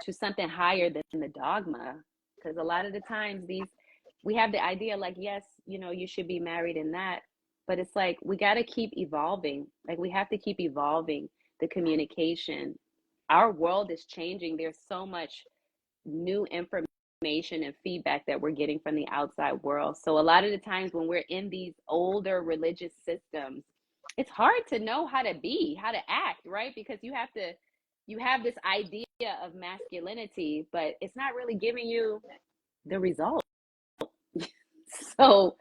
to something higher than the dogma. Because a lot of the times we have the idea like, yes, you should be married in that, but it's like we got to keep evolving. Like, we have to keep evolving the communication. our world is changing. There's so much new information and feedback that we're getting from the outside world. So a lot of the times when we're in these older religious systems, it's hard to know how to be, how to act, right? Because you have this idea of masculinity, but it's not really giving you the result. So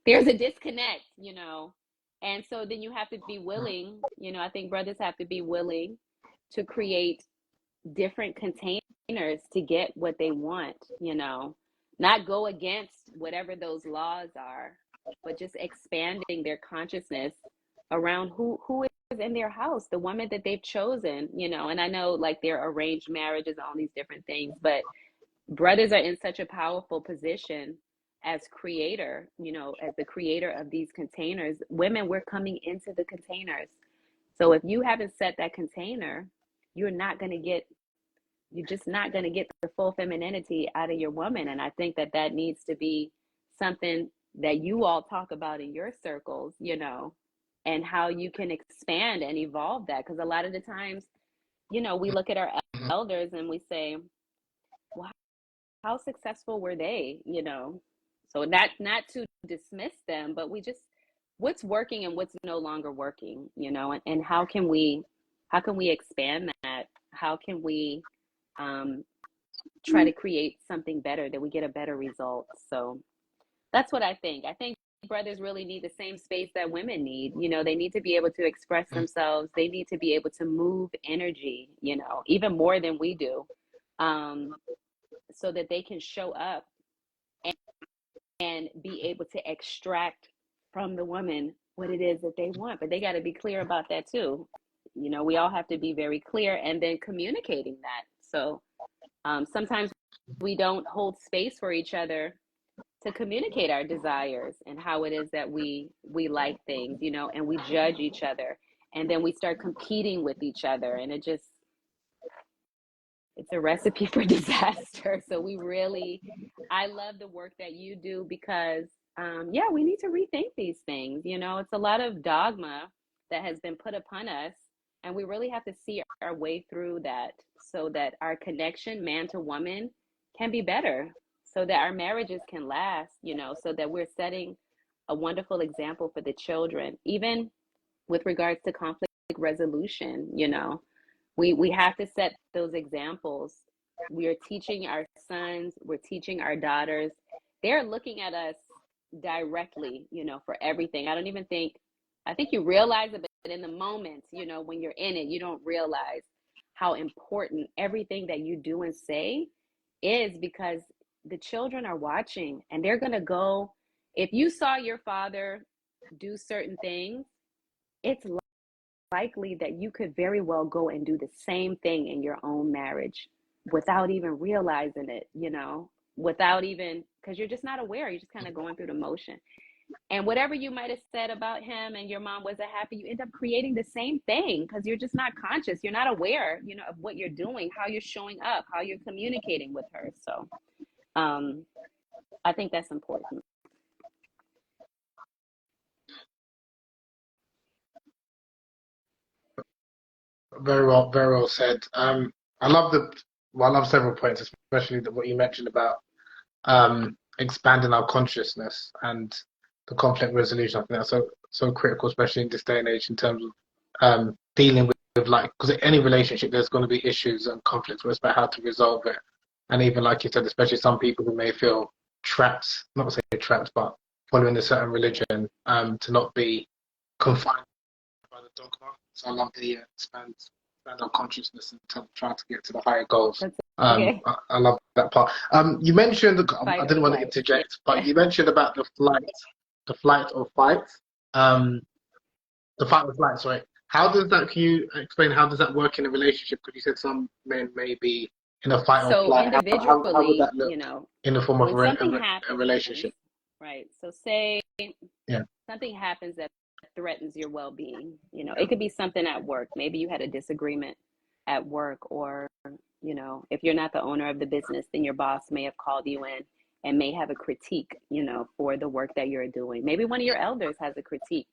there's a disconnect, you know. And so then you have to be willing, you know, I think brothers have to be willing to create different containers to get what they want, you know, not go against whatever those laws are, but just expanding their consciousness around who is in their house, the woman that they've chosen, you know. And I know like there are arranged marriages and all these different things, but brothers are in such a powerful position as creator, you know, as the creator of these containers. Women, we're coming into the containers. So if you haven't set that container, you're not going to get you're just not going to get the full femininity out of your woman. And I think that that needs to be something that you all talk about in your circles, you know, and how you can expand and evolve that. Because a lot of the times, you know, we look at our elders and we say, well, how successful were they, you know? So not to dismiss them, but we just what's working and what's no longer working, you know, and how can we expand that? How can we um, try to create something better that we get a better result? So that's what I think. I think brothers really need the same space that women need. You know, they need to be able to express themselves. They need to be able to move energy, you know, even more than we do, um, so that they can show up and be able to extract from the woman what it is that they want. But they got to be clear about that too. You know, we all have to be very clear and then communicating that. So sometimes we don't hold space for each other to communicate our desires and how it is that we like things, you know, and we judge each other, and then we start competing with each other, and it's a recipe for disaster. So I love the work that you do because, yeah, we need to rethink these things. You know, it's a lot of dogma that has been put upon us, and we really have to see our way through that so that our connection, man to woman, can be better, so that our marriages can last, you know, so that we're setting a wonderful example for the children, even with regards to conflict resolution, you know. We have to set those examples. We are teaching our sons, we're teaching our daughters. They're looking at us directly, you know, for everything. I think you realize it, but in the moment, you know, when you're in it, you don't realize how important everything that you do and say is, because the children are watching and they're going to go. If you saw your father do certain things, it's likely that you could very well go and do the same thing in your own marriage without even realizing it, you know, without even, because you're just not aware. You're just kind of going through the motion. And whatever you might have said about him and your mom wasn't happy, you end up creating the same thing because you're just not conscious. You're not aware, you know, of what you're doing, how you're showing up, how you're communicating with her. So um, I think that's important. Very well said. I love I love several points, especially what you mentioned about expanding our consciousness and the conflict resolution. I think that's so critical, especially in this day and age, in terms of dealing with like, because in any relationship there's going to be issues and conflicts, but it's about how to resolve it. And even like you said, especially some people who may feel trapped, not to say trapped, but following a certain religion, to not be confined by the dogma. So I love the expand our consciousness and try to get to the higher goals. That's okay. I love that part. You mentioned, I Fight or didn't want to flight. interject, but you mentioned about the flight or fight, um, the fight or flight. Sorry. How does that? Can you explain how does that work in a relationship? Because you said some men may be in a fight or So flight. How would individually, that you look know, in the form of when something a happens, relationship? right? So say Yeah. something happens that threatens your well-being. You know, it could be something at work. Maybe you had a disagreement at work, or, you know, if you're not the owner of the business, then your boss may have called you in and may have a critique, you know, for the work that you're doing. Maybe one of your elders has a critique.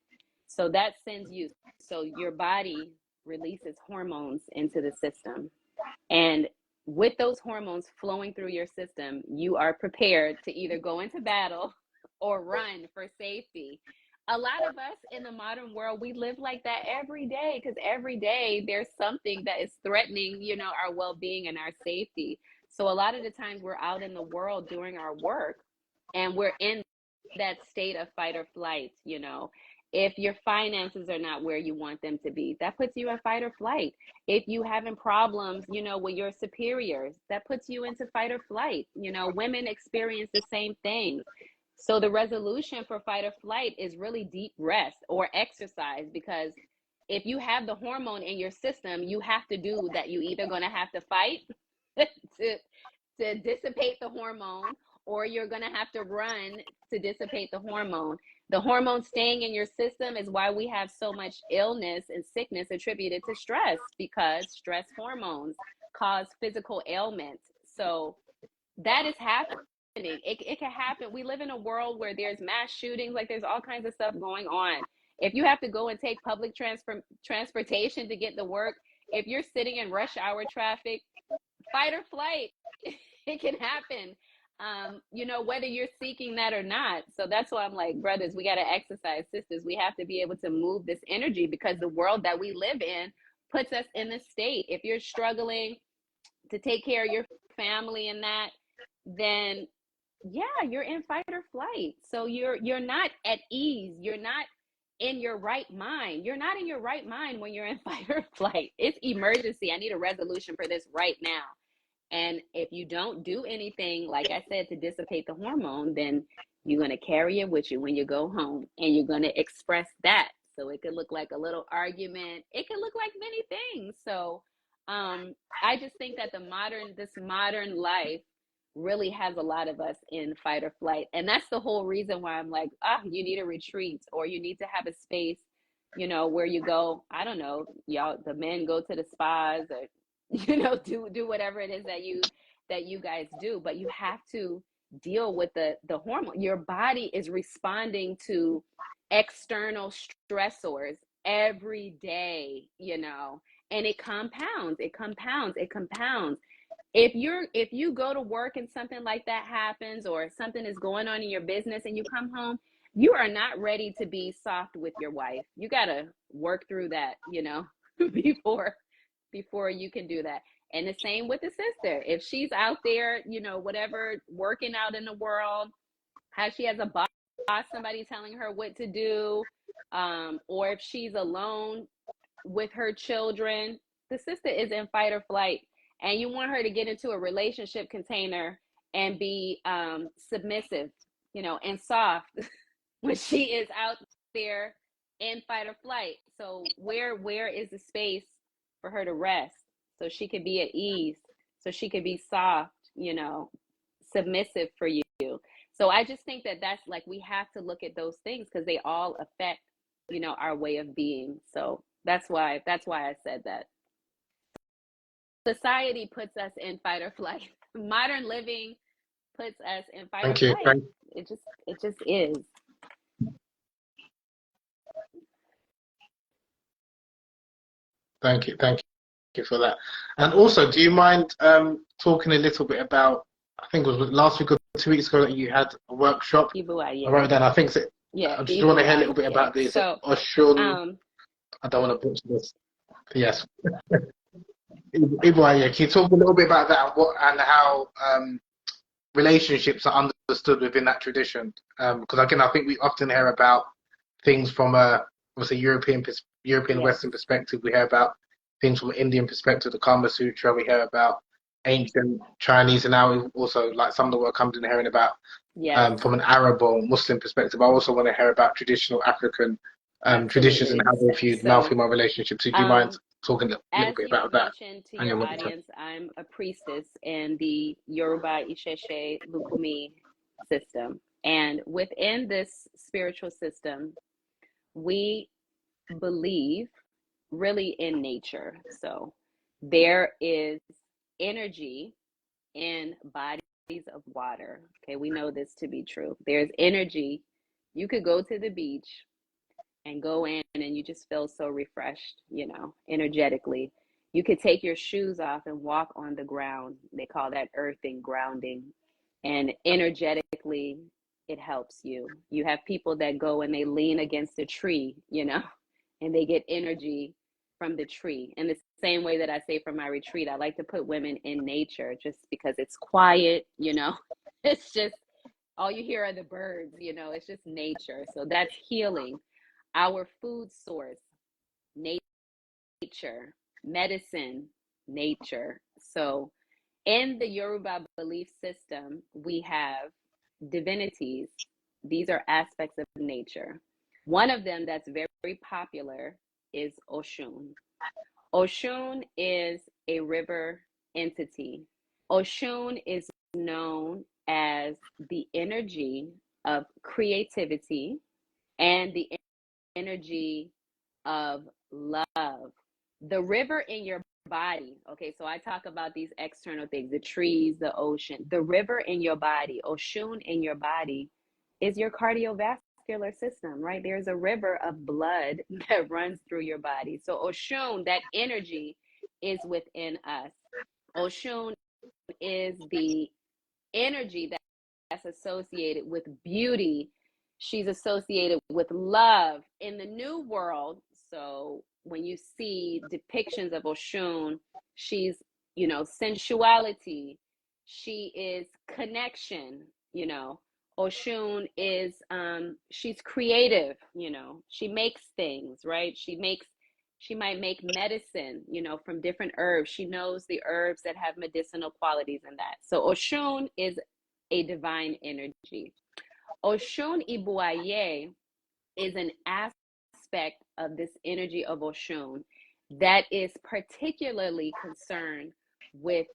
So that sends you, so your body releases hormones into the system. And with those hormones flowing through your system, you are prepared to either go into battle or run for safety. A lot of us in the modern world, we live like that every day, because every day there's something that is threatening, our well-being and our safety. So a lot of the times we're out in the world doing our work and we're in that state of fight or flight. If your finances are not where you want them to be, that puts you in fight or flight. If you having problems, with your superiors, that puts you into fight or flight. Women experience the same thing. So the resolution for fight or flight is really deep rest or exercise, because if you have the hormone in your system, you have to do that. You either going to have to fight to dissipate the hormone, or you're going to have to run to dissipate the hormone. The hormone staying in your system is why we have so much illness and sickness attributed to stress, because stress hormones cause physical ailments. So that is happening. It can happen. We live in a world where there's mass shootings, like there's all kinds of stuff going on. If you have to go and take public transportation to get to work, if you're sitting in rush hour traffic, fight or flight, it can happen. Whether you're seeking that or not. So that's why I'm like, brothers, we got to exercise. Sisters, we have to be able to move this energy, because the world that we live in puts us in this state. If you're struggling to take care of your family and that, then yeah, you're in fight or flight. So you're not at ease. You're not in your right mind. You're not in your right mind when you're in fight or flight. It's emergency. I need a resolution for this right now. And if you don't do anything, like I said, to dissipate the hormone, then you're going to carry it with you when you go home, and you're going to express that. So it could look like a little argument. It could look like many things. So I just think that this modern life really has a lot of us in fight or flight. And that's the whole reason why I'm like, you need a retreat, or you need to have a space, where you go, I don't know, y'all, the men go to the spas, or do whatever it is that you guys do. But you have to deal with the hormone. Your body is responding to external stressors every day, and it compounds. If you go to work and something like that happens, or something is going on in your business, and you come home, you are not ready to be soft with your wife. You got to work through that, before you can do that. And the same with the sister. If she's out there, whatever, working out in the world, how she has a boss, somebody telling her what to do, or if she's alone with her children, the sister is in fight or flight. And you want her to get into a relationship container and be submissive, and soft when she is out there in fight or flight. So where is the space for her to rest, so she could be at ease, so she could be soft, submissive for you? So I just think that that's like, we have to look at those things, because they all affect, our way of being. So that's why I said that. Society puts us in fight or flight. Modern living puts us in fight or Thank you. flight. It just is. Thank you for that. And also, do you mind talking a little bit about, I think it was last week or 2 weeks ago, that you had a workshop? Ibuai, yeah. I wrote down, I think, yeah, I just want to hear a little bit about this. So, Oshun, I don't want to butcher this. Yes. Ibuai, yeah. Can you talk a little bit about that, and how relationships are understood within that tradition? Because again, I think we often hear about things from obviously European yes. Western perspective. We hear about things from an Indian perspective, the Kama Sutra. We hear about ancient Chinese, and now we also, like, some of the work comes in hearing about Yes. from an Arab or Muslim perspective. I also want to hear about traditional African traditions and how they viewed male-female relationships. So do you mind talking a little bit about that? As you mentioned to your audience, I'm a priestess in the Yoruba Isheshe Lukumi system. And within this spiritual system, we believe really in nature. So there is energy in bodies of water. Okay, we know this to be true. There's energy. You could go to the beach and go in and you just feel so refreshed, energetically. You could take your shoes off and walk on the ground. They call that earthing, grounding. And energetically, it helps you. You have people that go and they lean against a tree, and they get energy from the tree. And the same way that I say for my retreat, I like to put women in nature just because it's quiet, it's just all you hear are the birds, it's just nature. So that's healing. Our food source, nature, medicine, nature. So in the Yoruba belief system, we have divinities. These are aspects of nature. One of them that's very popular is Oshun. Oshun is a river entity. Oshun is known as the energy of creativity and the energy of love. The river in your body. Okay, so I talk about these external things, the trees, the ocean. The river in your body, Oshun in your body, is your cardiovascular system, right? There's a river of blood that runs through your body. So Oshun, that energy is within us. Oshun is the energy that's associated with beauty. She's associated with love in the new world. So when you see depictions of Oshun, she's, sensuality. She is connection, Oshun is, she's creative, she makes things, right? She might make medicine, from different herbs. She knows the herbs that have medicinal qualities in that. So Oshun is a divine energy. Oshun Ibuaye is an aspect of this energy of Oshun that is particularly concerned with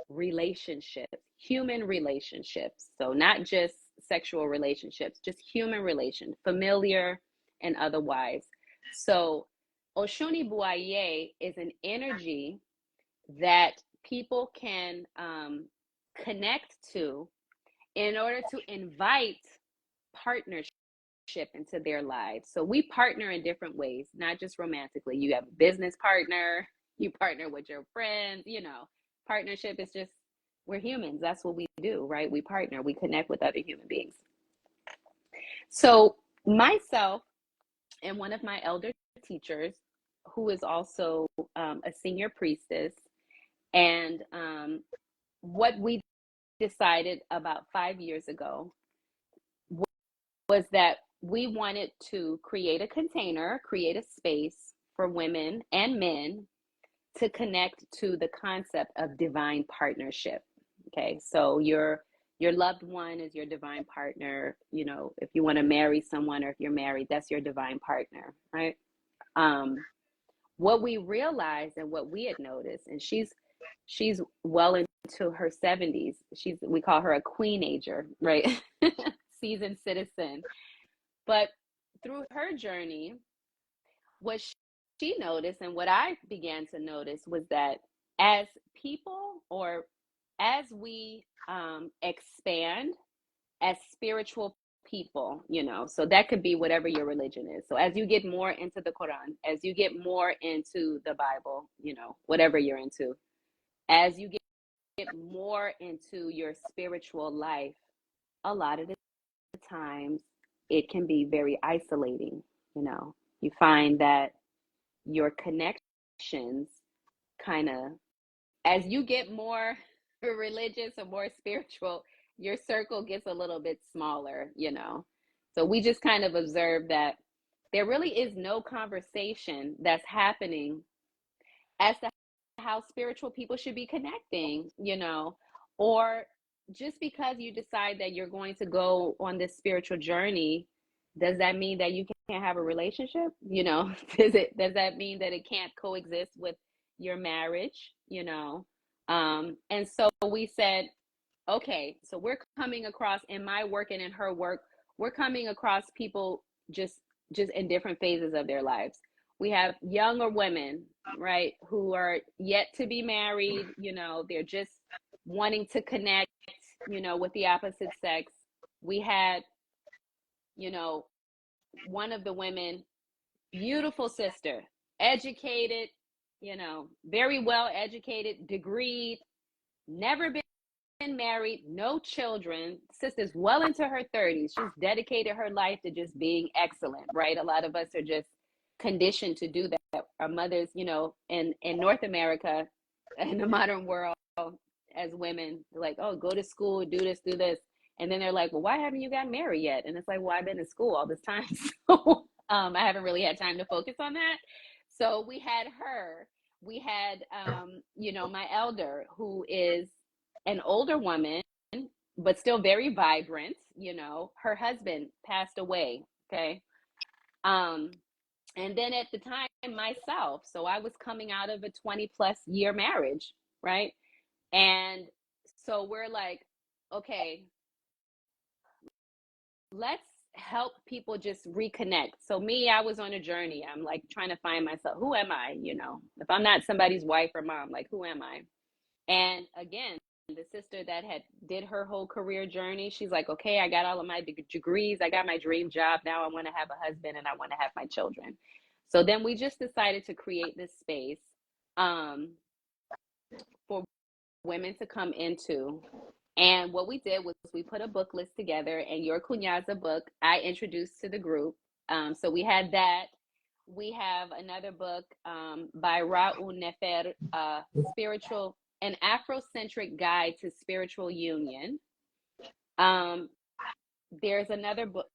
relationships, human relationships. So not just sexual relationships, just human relations, familiar and otherwise. So Oshun Ibuaye is an energy that people can connect to in order to invite partnership into their lives. So we partner in different ways, not just romantically. You have a business partner, you partner with your friends, partnership is just, we're humans. That's what we do, right? We partner, we connect with other human beings. So myself and one of my elder teachers, who is also a senior priestess, and what we decided about 5 years ago was that we wanted to create a container, create a space for women and men to connect to the concept of divine partnership. Okay, so your loved one is your divine partner. If you want to marry someone or if you're married, that's your divine partner, right? What we realized and what we had noticed, and she's well into her 70s. We call her a queenager, right? Seasoned citizen. But through her journey, what she noticed and what I began to notice was that as people, or as we expand as spiritual people, so that could be whatever your religion is. So as you get more into the Quran, as you get more into the Bible, whatever you're into, as you get more into your spiritual life, a lot of the times it can be very isolating. You find that your connections kind of, as you get more religious or more spiritual, your circle gets a little bit smaller. So we just kind of observed that there really is no conversation that's happening as to how spiritual people should be connecting, or just because you decide that you're going to go on this spiritual journey, does that mean that you can't have a relationship? Does that mean that it can't coexist with your marriage? And so we said, okay, so we're coming across, in my work and in her work, we're coming across people just in different phases of their lives. We have younger women, right, who are yet to be married. They're just wanting to connect, with the opposite sex. We had, one of the women beautiful sister, educated, very well educated, degreed, never been married, no children. Sister's well into her 30s. She's dedicated her life to just being excellent, right? A lot of us are just conditioned to do that. Our mothers, in North America, in the modern world, as women, like, oh, go to school, do this, do this. And then they're like, well, why haven't you gotten married yet? And it's like, well, I've been in school all this time. So I haven't really had time to focus on that. So we had her. We had, my elder, who is an older woman, but still very vibrant. Her husband passed away. Okay. And then at the time, myself. So I was coming out of a 20+ year marriage, right? And so we're like, okay, let's help people just reconnect. So me, I was on a journey. I'm like trying to find myself. Who am I? If I'm not somebody's wife or mom, like, who am I? And again, the sister that did her whole career journey, she's like, okay, I got all of my degrees. I got my dream job. Now I want to have a husband and I want to have my children. So then we just decided to create this space for women to come into. And what we did was we put a book list together, and your Kunyaza book I introduced to the group. So we had that. We have another book by Ra'un Nefer, an Afrocentric Guide to Spiritual Union. There's another book,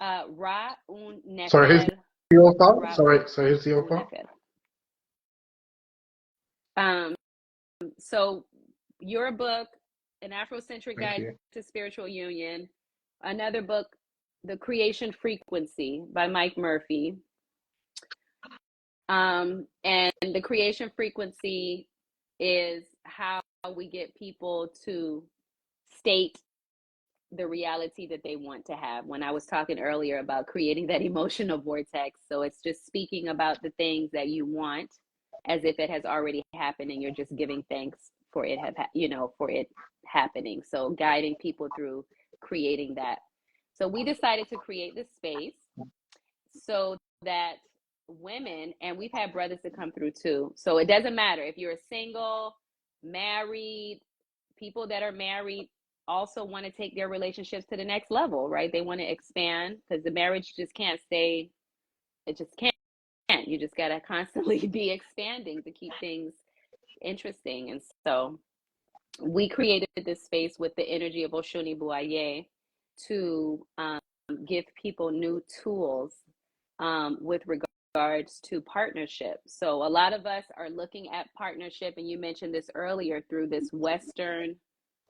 Ra'un Nefer. Sorry, who's the author? Sorry, who's the author? So your book, An Afrocentric Guide to Spiritual Union. Another book, The Creation Frequency by Mike Murphy. And the creation frequency is how we get people to state the reality that they want to have. When I was talking earlier about creating that emotional vortex, so it's just speaking about the things that you want as if it has already happened, and you're just giving thanks for it for it happening. So guiding people through creating that. So we decided to create this space so that women, and we've had brothers to come through too. So it doesn't matter if you're single, married, people that are married also want to take their relationships to the next level, right? They want to expand, because the marriage just can't stay. It just can't. You just got to constantly be expanding to keep things interesting. And so we created this space with the energy of Oshuni Buaye to give people new tools with regards to partnership. So a lot of us are looking at partnership, and you mentioned this earlier, through this Western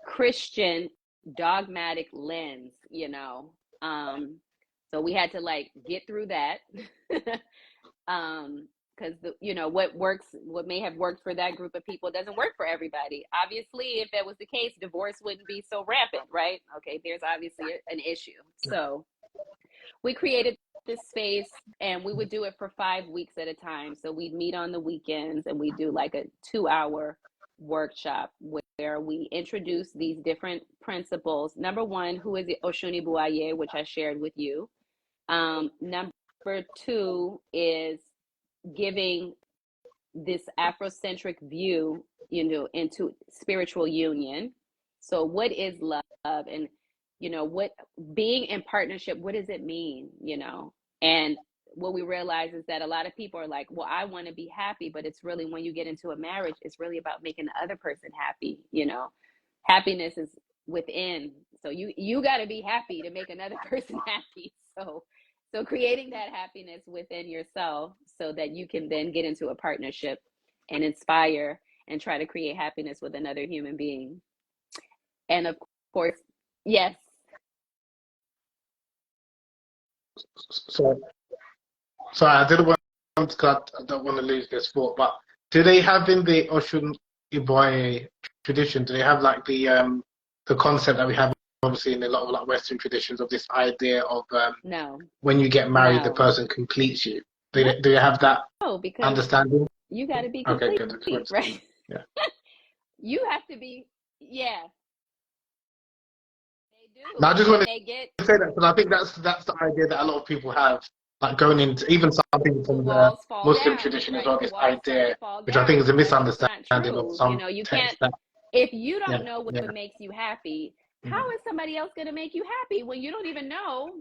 Christian dogmatic lens, so we had to get through that. Because what may have worked for that group of people doesn't work for everybody. Obviously, if that was the case, divorce wouldn't be so rampant, right? Okay, there's obviously an issue. So we created this space, and we would do it for 5 weeks at a time. So we'd meet on the weekends, and we do like a 2-hour workshop where we introduce these different principles. Number one, who is the Oshuni Buaye, which I shared with you. Number two is giving this Afrocentric view, into spiritual union. So what is love? And, what being in partnership, what does it mean? And what we realize is that a lot of people are like, well, I want to be happy, but it's really, when you get into a marriage, it's really about making the other person happy. Happiness is within. So you got to be happy to make another person happy. So creating that happiness within yourself so that you can then get into a partnership and inspire and try to create happiness with another human being. And of course, yes. So I didn't want to cut. I don't want to lose this thought, but do they have in the Oshun Iboye tradition? Do they have the concept that we have obviously in a lot of Western traditions of this idea of no, when you get married, no. the person completes you? Do you have that understanding? You got to be complete, okay, good. Right? Yeah. You have to be, yeah. Now, I do. just And want they get to say that because I think that's the idea that a lot of people have, like going into even some people the from the walls fall Muslim down, tradition as right? well. The This walls start to idea, fall which I think is down. a And that's just not misunderstanding of true. You some know, you can't, texts. That if you don't yeah, know what yeah, makes you happy, how mm, is somebody else going to make you happy when you don't even know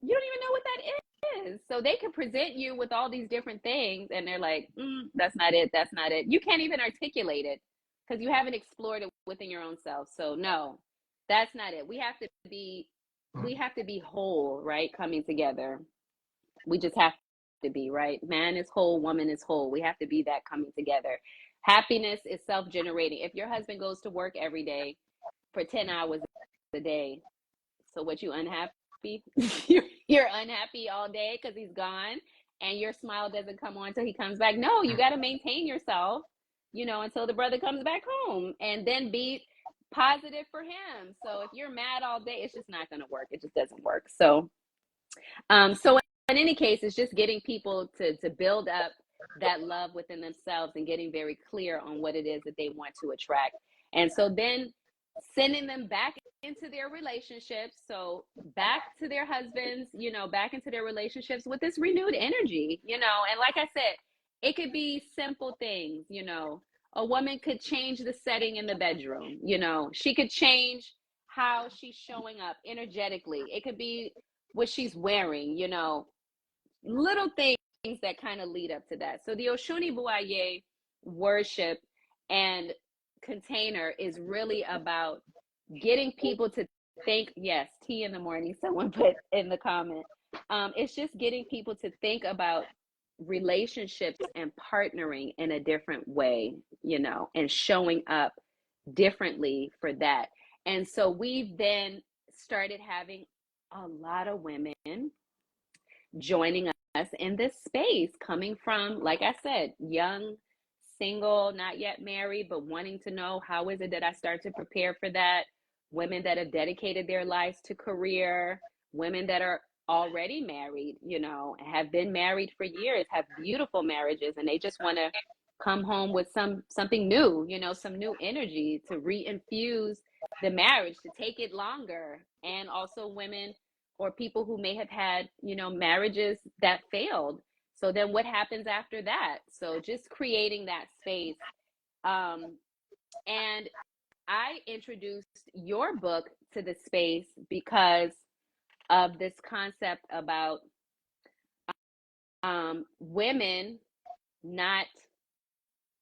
what that is? So they can present you with all these different things and they're like, that's not it. That's not it. You can't even articulate it because you haven't explored it within your own self. So no, that's not it. mm, We have to be whole, right? Coming together. We just have to be, right? Man is whole, woman is whole. We have to be that coming together. Happiness is self-generating. If your husband goes to work every day for 10 hours a day, so what, you unhappy? You're unhappy all day because he's gone and your smile doesn't come on until he comes back. No, you mm. got to maintain yourself, until the brother comes back home and then be positive for him. So if you're mad all day, it's just not going to work. It just doesn't work. So in any case, it's just getting people to build up that love within themselves and getting very clear on what it is that they want to attract. And so then sending them back into their relationships. So back to their husbands, back into their relationships with this renewed energy, and like I said, it could be simple things, a woman could change the setting in the bedroom, she could change how she's showing up energetically. It could be what she's wearing, little things that kind of lead up to that. So the Oshuni Buaye worship and container is really about getting people to think, yes, tea in the morning, someone put in the comment. It's just getting people to think about relationships and partnering in a different way, and showing up differently for that. And so we've then started having a lot of women joining us in this space, coming from, like I said, young, single, not yet married, but wanting to know, how is it that I start to prepare for that? Women that have dedicated their lives to career, women that are already married, have been married for years, have beautiful marriages, and they just want to come home with something new, some new energy to reinfuse the marriage, to take it longer. And also women or people who may have had, marriages that failed. So then what happens after that? So just creating that space. And I introduced your book to the space because of this concept about women not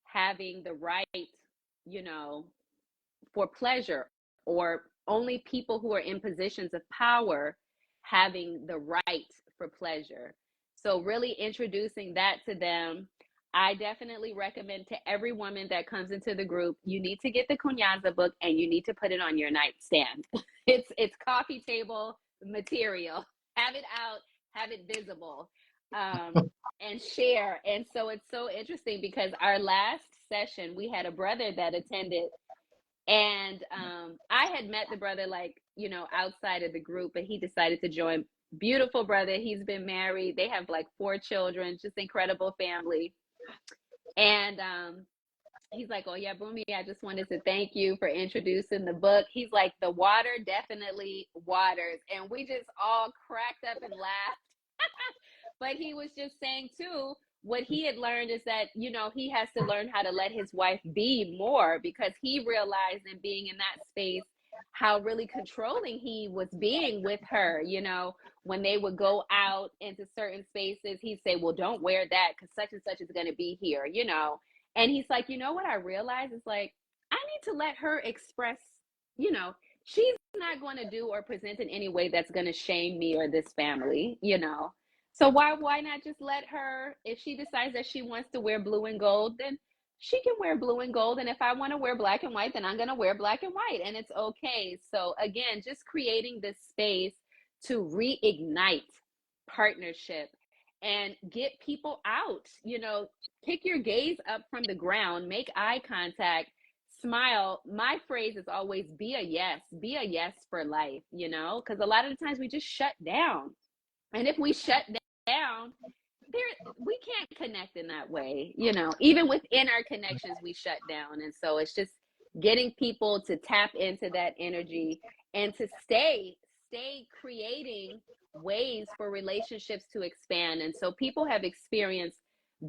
having the right, for pleasure, or only people who are in positions of power having the right for pleasure. So really introducing that to them. I definitely recommend to every woman that comes into the group, you need to get the Kunyaza book and you need to put it on your nightstand. It's coffee table material. Have it out, have it visible, and share. And so it's so interesting because our last session, we had a brother that attended, and I had met the brother, like, outside of the group, but he decided to join. Beautiful brother. He's been married. They have like 4 children, just incredible family. And he's like, "Oh yeah, Boomy, I just wanted to thank you for introducing the book." He's like, "The water definitely waters." And we just all cracked up and laughed. But he was just saying too, what he had learned is that, he has to learn how to let his wife be more, because he realized in being in that space how really controlling he was being with her. When they would go out into certain spaces, he'd say, "Well, don't wear that because such and such is going to be here," And he's like, what I realized is, like, I need to let her express, she's not going to do or present in any way that's going to shame me or this family. So why not just let her, if she decides that she wants to wear blue and gold, then she can wear blue and gold. And if I want to wear black and white, then I'm going to wear black and white, and it's okay. So again, just creating this space to reignite partnership and get people out, pick your gaze up from the ground, make eye contact, smile. My phrase is always be a yes for life, because a lot of the times we just shut down. And if we shut down, we can't connect in that way. Even within our connections, we shut down. And so it's just getting people to tap into that energy and to stay creating ways for relationships to expand. And so people have experienced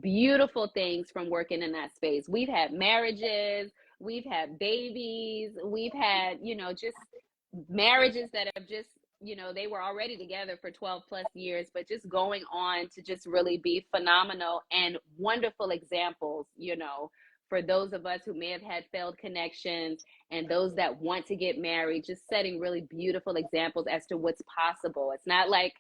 beautiful things from working in that space. We've had marriages, we've had babies, we've had, you know, just marriages that have just, you know, they were already together for 12 plus years, but just going on to just really be phenomenal and wonderful examples, you know, for those of us who may have had failed connections and those that want to get married, just setting really beautiful examples as to what's possible. It's not like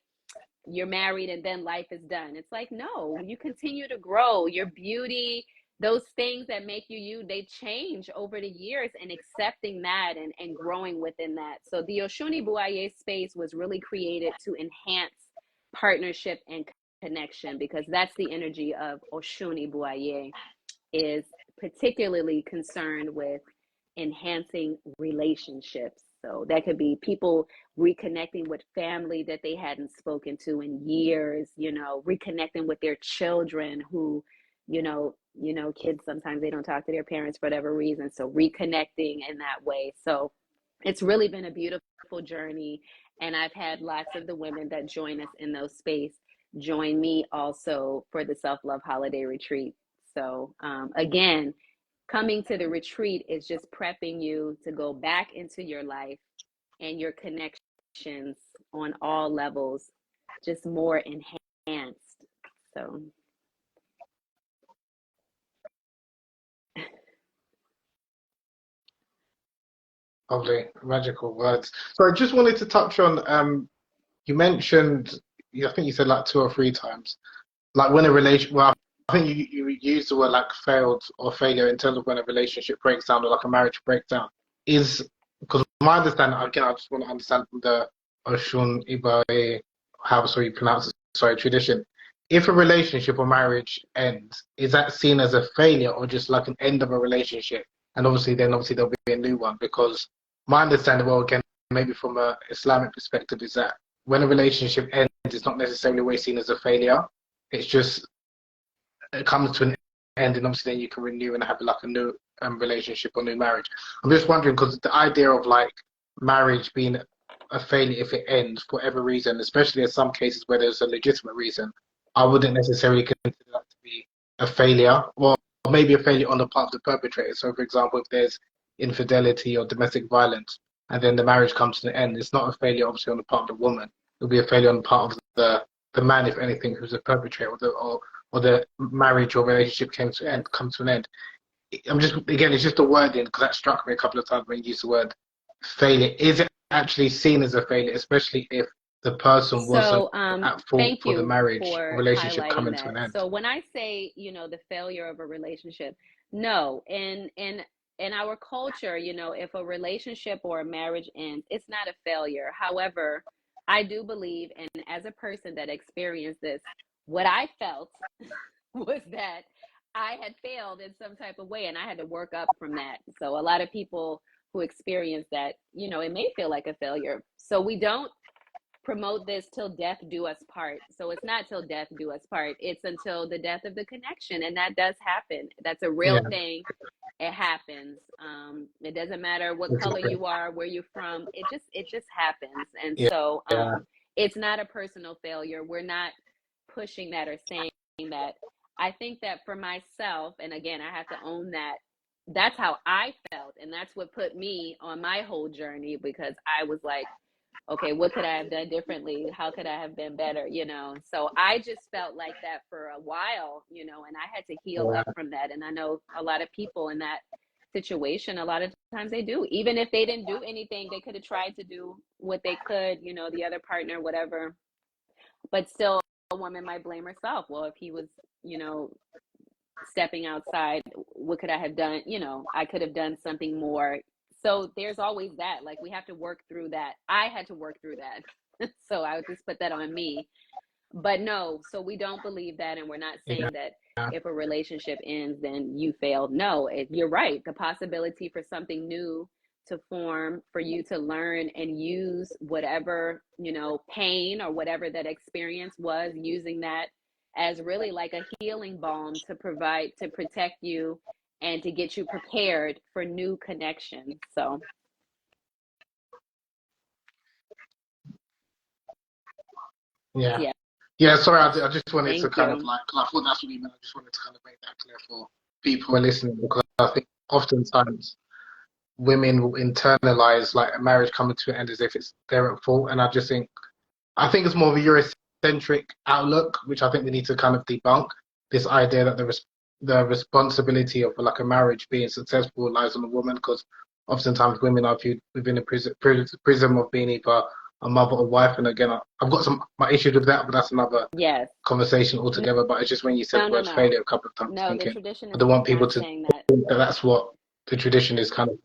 you're married and then life is done. It's like, no, you continue to grow. Your beauty, those things that make you you, they change over the years, and accepting that and growing within that. So the Oshuni Buaye space was really created to enhance partnership and connection, because that's the energy of Oshuni Buaye, is particularly concerned with enhancing relationships. So that could be people reconnecting with family that they hadn't spoken to in years, you know, reconnecting with their children who, kids sometimes they don't talk to their parents for whatever reason. So reconnecting in that way. So it's really been a beautiful journey. And I've had lots of the women that join us in those space join me also for the self-love holiday retreat. So again, coming to the retreat is just prepping you to go back into your life and your connections on all levels, just more enhanced. So Lovely, magical words. So I just wanted to touch on, you mentioned, I think you said like 2 or 3 times, like when a relation, well, I think you used the word like failed or failure in terms of when a relationship breaks down or like a marriage breaks down. Is, because my understanding, again, I just want to understand from the Oshun Ibae, however you pronounce it, sorry, tradition. If a relationship or marriage ends, is that seen as a failure or just like an end of a relationship? And obviously, then obviously there'll be a new one, because my understanding, well, again, maybe from a Islamic perspective, is that when a relationship ends, it's not necessarily always seen as a failure. It's just, it comes to an end, and obviously then you can renew and have like a new relationship or new marriage. I'm just wondering, because the idea of like marriage being a failure if it ends for whatever reason, especially in some cases where there's a legitimate reason, I wouldn't necessarily consider that to be a failure, or maybe a failure on the part of the perpetrator. So, for example, if there's infidelity or domestic violence, and then the marriage comes to an end, it's not a failure obviously on the part of the woman. It'll be a failure on the part of the man, if anything, who's a perpetrator, or the marriage or relationship come to an end. I'm just, again, it's just a wording, because that struck me a couple of times when you used the word failure. Is it actually seen as a failure, especially if the person wasn't So, at fault thank for the you marriage or for relationship highlighting coming to that. an end? So when I say, the failure of a relationship, no, in our culture, if a relationship or a marriage ends, it's not a failure. However, I do believe, and as a person that experienced this, what I felt was that I had failed in some type of way and I had to work up from that. So a lot of people who experience that, it may feel like a failure. So we don't promote this till death do us part. So it's not till death do us part. It's until the death of the connection. And that does happen. That's a Yeah, real thing. It happens. It doesn't matter what color exactly. you are, where you're from. It just happens. And Yeah, so yeah, it's not a personal failure. We're not pushing that or saying that. I think that for myself, and again, I have to own that, that's how I felt. And that's what put me on my whole journey, because I was like, okay, what could I have done differently? How could I have been better? So I just felt like that for a while, and I had to heal yeah, up from that. And I know a lot of people in that situation, a lot of times they do, even if they didn't do anything, they could have tried to do what they could, the other partner, whatever, but still a woman might blame herself. Well, if he was, you know, stepping outside, what could I have done? I could have done something more. So there's always that, like, we have to work through that. I had to work through that. So I would just put that on me. But no, so we don't believe that, and we're not yeah, saying that if a relationship ends then you failed. No, you're right, the possibility for something new to form, for you to learn and use whatever, pain or whatever that experience was, using that as really like a healing balm to provide, to protect you and to get you prepared for new connections. So Yeah. Yeah, Yeah, sorry, I just wanted to thank kind of you. like, 'cause I thought that's what you meant. I just wanted to kind of make that clear for people who are listening, because I think oftentimes women will internalize like a marriage coming to an end as if it's their fault. And I think it's more of a Eurocentric outlook, which I think we need to kind of debunk. This idea that the responsibility of like a marriage being successful lies on the woman, because oftentimes women are viewed within a prism of being either a mother or wife. And again, I've got some my issues with that, but that's another Yes. conversation altogether. But it's just when you said No, the no, word no. failure a couple of times, No, the thinking tradition I is don't want people not to saying that. think that that's what the tradition is kind of.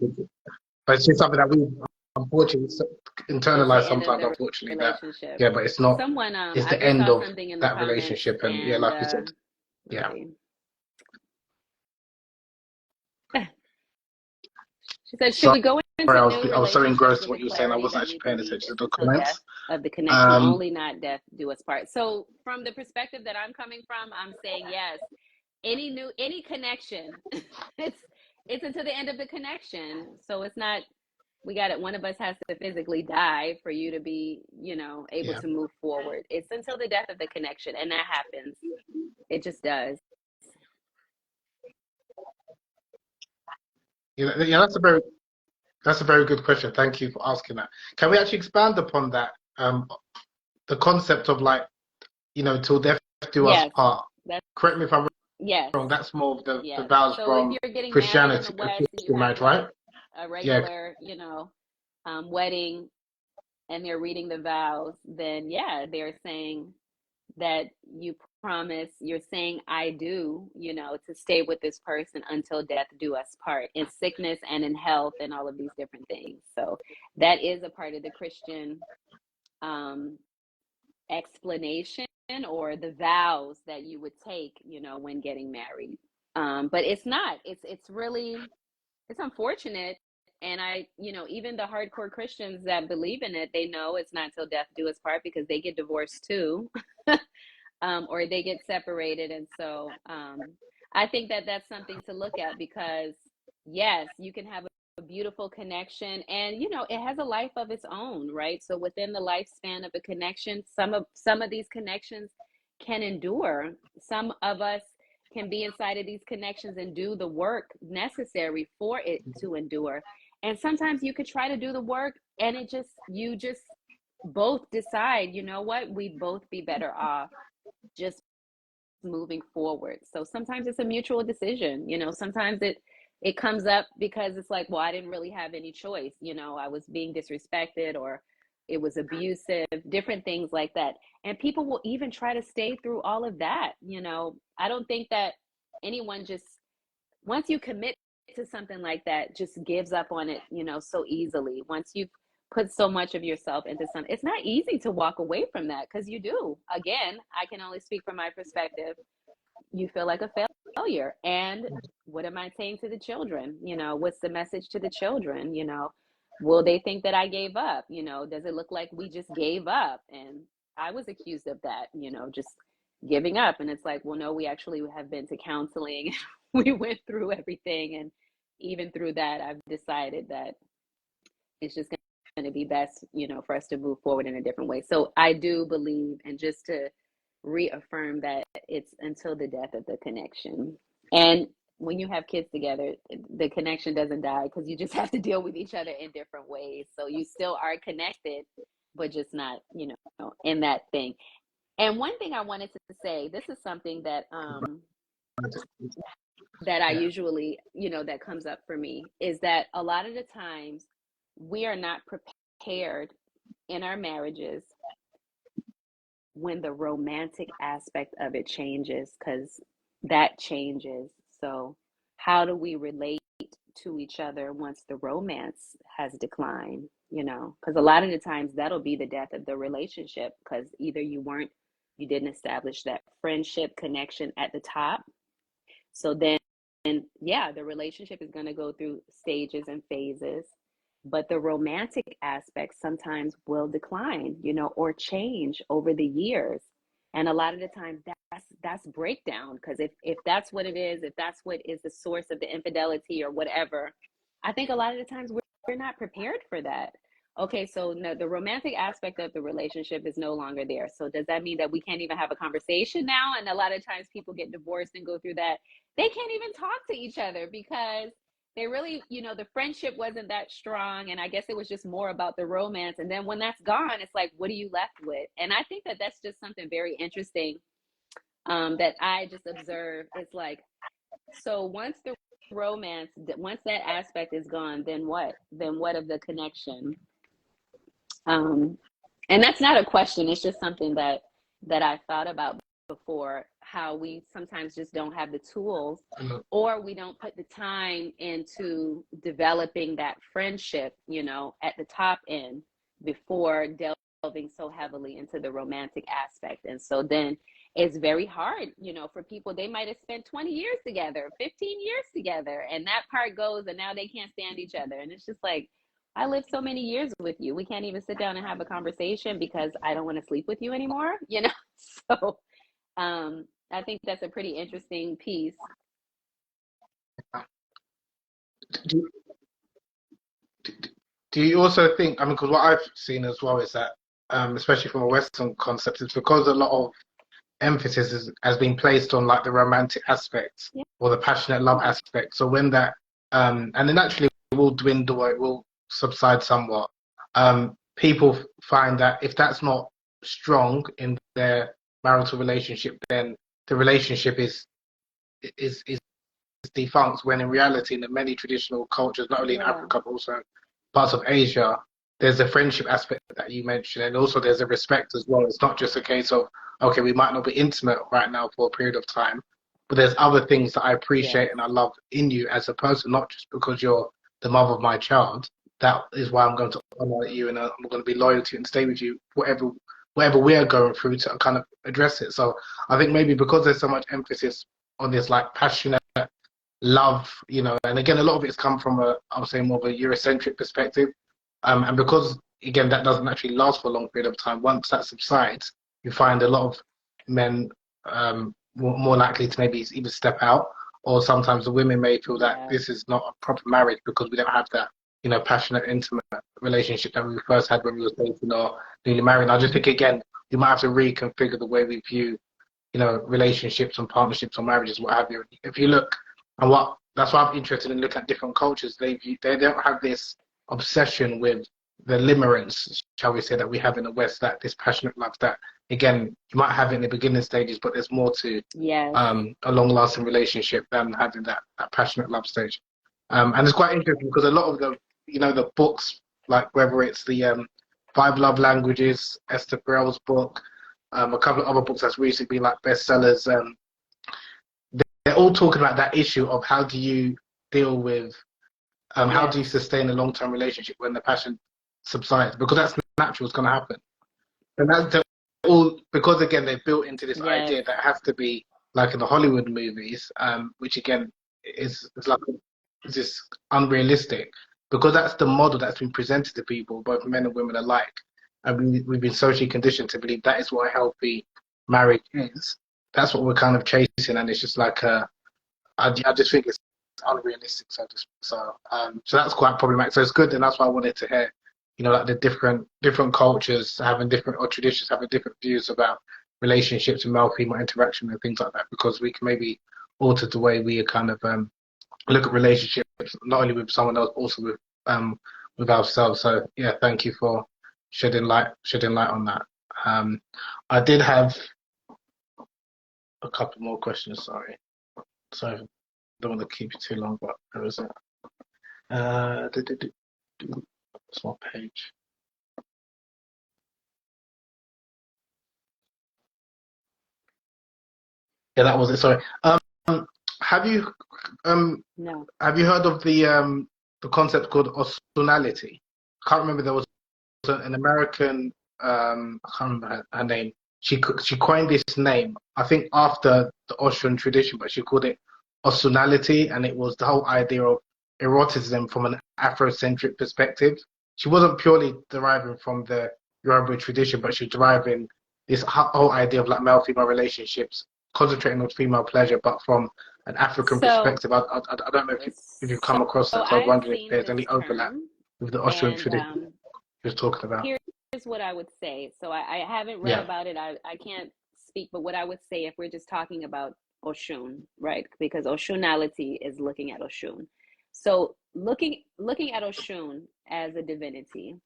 But it's just something that we unfortunately It's the internalize end of sometimes. the Unfortunately, that relationship. yeah, but it's not. Someone, It's I the just end saw of something in the that comments, relationship, and yeah, and like you said, let's yeah. see. She said, should Sorry, we go into new I was so relationships engrossed in with what the you were saying. I clarity wasn't that we actually paying believe attention to it's the until death comments. of the connection, Um, only not death do us part? So from the perspective that I'm coming from, I'm saying yes. Any connection, it's it's until the end of the connection. So it's not, we got it. One of us has to physically die for you to be, able yeah, to move forward. It's until the death of the connection, and that happens. It just does. yeah, that's a very good question. Thank you for asking that. Can we actually expand upon that? The concept of like, till death do us Yes, part. that's Correct me if I'm yes, wrong. That's more of the yes. vows So if from you're getting married in the Christianity, West and you Christian have marriage, right? like a Yeah, regular, wedding, and they're reading the vows, then yeah, they're saying that you promise, you're saying I do, to stay with this person until death do us part, in sickness and in health and all of these different things. So that is a part of the Christian um, explanation, or the vows that you would take, when getting married. But it's not. It's really, it's unfortunate. And even the hardcore Christians that believe in it, they know it's not till death do us part, because they get divorced too, or they get separated. And so I think that that's something to look at, because yes, you can have a beautiful connection, and it has a life of its own, right? So within the lifespan of a connection, some of these connections can endure. Some of us can be inside of these connections and do the work necessary for it to endure. And sometimes you could try to do the work, and you just both decide, you know what, we'd both be better off just moving forward. So sometimes it's a mutual decision. Sometimes it comes up because it's like, well, I didn't really have any choice. I was being disrespected, or it was abusive, different things like that. And people will even try to stay through all of that. I don't think that anyone just, once you commit to something like that, just gives up on it, so easily. Once you've put so much of yourself into something, it's not easy to walk away from that, because you do. Again, I can only speak from my perspective. You feel like a failure. And what am I saying to the children? What's the message to the children? Will they think that I gave up? Does it look like we just gave up? And I was accused of that, just giving up. And it's like, well, no, we actually have been to counseling. We went through everything. And even through that, I've decided that it's just going to be best, for us to move forward in a different way. So I do believe, and just to reaffirm, that it's until the death of the connection. And when you have kids together, the connection doesn't die, because you just have to deal with each other in different ways. So you still are connected, but just not, in that thing. And one thing I wanted to say, this is something that I yeah, usually, that comes up for me, is that a lot of the times we are not prepared in our marriages when the romantic aspect of it changes, because that changes. So, how do we relate to each other once the romance has declined? Because a lot of the times that'll be the death of the relationship, because either you didn't establish that friendship connection at the top. So then, yeah, the relationship is going to go through stages and phases, but the romantic aspect sometimes will decline, or change over the years. And a lot of the times that's breakdown, because if that's what it is, if that's what is the source of the infidelity or whatever, I think a lot of the times we're not prepared for that. okay, so no, the romantic aspect of the relationship is no longer there. So does that mean that we can't even have a conversation now? And a lot of times people get divorced and go through that. They can't even talk to each other because they really, the friendship wasn't that strong. And I guess it was just more about the romance. And then when that's gone, it's like, what are you left with? And I think that that's just something very interesting that I just observed. It's like, so once the romance, once that aspect is gone, then what? Then what of the connection? And that's not a question. It's just something that I thought about before, how we sometimes just don't have the tools, or we don't put the time into developing that friendship, at the top end before delving so heavily into the romantic aspect. And so then it's very hard, for people. They might have spent 20 years together, 15 years together, and that part goes, and now they can't stand each other. And it's just like, I lived so many years with you. We can't even sit down and have a conversation because I don't want to sleep with you anymore, So I think that's a pretty interesting piece. Do you also think, I mean, because what I've seen as well is that, especially from a Western concept, is because a lot of emphasis has been placed on like the romantic aspect or the passionate love aspect. So when that, and then naturally it will dwindle, or it will subside somewhat. People find that if that's not strong in their marital relationship, then the relationship is defunct. When in reality, in the many traditional cultures, not only in Africa but also parts of Asia, there's a friendship aspect that you mentioned, and also there's a respect as well. It's not just a case of, okay, we might not be intimate right now for a period of time, but there's other things that I appreciate and I love in you as a person, not just because you're the mother of my child. That is why I'm going to honor you, and I'm going to be loyal to you and stay with you, whatever we are going through, to kind of address it. So I think maybe because there's so much emphasis on this like passionate love, and again, a lot of it's come from I would say more of a Eurocentric perspective. And because, again, that doesn't actually last for a long period of time, once that subsides, you find a lot of men more likely to maybe either step out, or sometimes the women may feel that this is not a proper marriage because we don't have that, passionate, intimate relationship that we first had when we were dating or newly married. I just think, again, you might have to reconfigure the way we view, relationships and partnerships or marriages, what have you. If you look, that's why I'm interested in looking at different cultures. They don't have this obsession with the limerence, shall we say, that we have in the West, that this passionate love that, again, you might have it in the beginning stages, but there's more to a long-lasting relationship than having that passionate love stage. And it's quite interesting because a lot of the, the books, like whether it's the 5 Love Languages, Esther Perel's book, a couple of other books that's recently been like bestsellers, they're all talking about that issue of how do you deal with how do you sustain a long-term relationship when the passion subsides? Because that's natural, it's going to happen. And that's all because, again, they're built into this idea that has to be like in the Hollywood movies, which again is like just unrealistic, because that's the model that's been presented to people, both men and women alike. And we've been socially conditioned to believe that is what a healthy marriage is. That's what we're kind of chasing, and it's just like I just think it's unrealistic, so that's quite problematic. So it's good, and that's why I wanted to hear, like the different cultures having different, or traditions having different views about relationships and male-female interaction and things like that, because we can maybe alter the way we kind of look at relationships, not only with someone else, but also with ourselves. So yeah, thank you for shedding light on that. I did have a couple more questions. Sorry, I don't want to keep you too long, but there was small page. Yeah, that was it. Sorry. Have you No. Have you heard of the concept called ostonality? I can't remember. There was an American, I can't remember her name. She coined this name, I think, after the Austrian tradition, but she called it ostonality, and it was the whole idea of eroticism from an Afrocentric perspective. She wasn't purely deriving from the Yoruba tradition, but she was deriving this whole idea of like male-female relationships, concentrating on female pleasure, but from an African perspective. I don't know if you've come across that. So I was wondering if there's any overlap with the Austrian tradition. you're talking about. Here's what I would say. So I haven't read Yeah. about it. I can't speak, but what I would say if we're just talking about Oshun, right? Because Oshunality is looking at Oshun. So looking at Oshun as a divinity,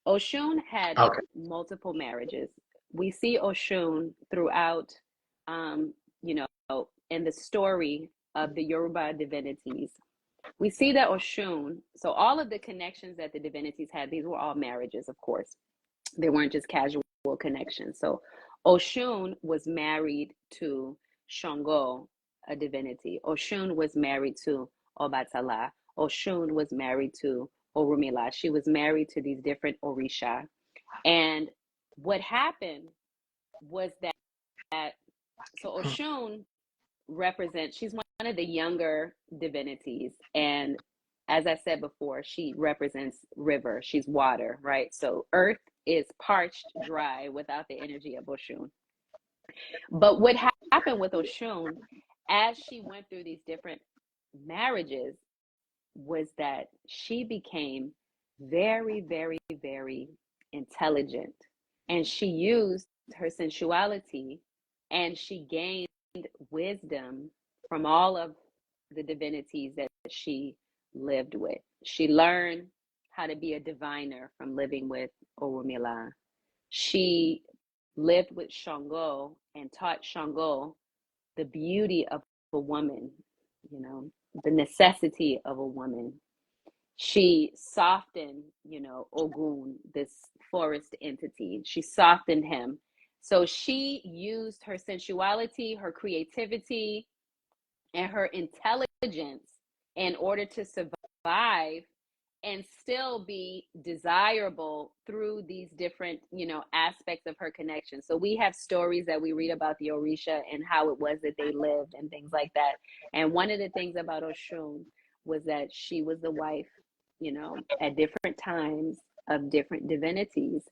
Oshun had Okay. multiple marriages. We see Oshun throughout, you know, in the story of the Yoruba divinities. We see that Oshun, so all of the connections that the divinities had, these were all marriages, of course. They weren't just casual connections. So Oshun was married to Shango, a divinity. Oshun was married to Obatala. Oshun was married to Orumila. She was married to these different Orisha. And what happened was that so Oshun represents, she's one of the younger divinities. And as I said before, she represents river. She's water, right? So earth is parched dry without the energy of Oshun. But what happened with Oshun as she went through these different marriages was that she became very, very, very intelligent. And she used her sensuality and she gained wisdom from all of the divinities that she lived with. She learned how to be a diviner from living with Orumila. She lived with Shango and taught Shango the beauty of a woman, you know, the necessity of a woman. She softened, you know, Ogun, this forest entity. She softened him. So she used her sensuality, her creativity, and her intelligence in order to survive and still be desirable through these different, you know, aspects of her connection. So we have stories that we read about the Orisha and how it was that they lived and things like that. And one of the things about Oshun was that she was the wife, you know, at different times of different divinities.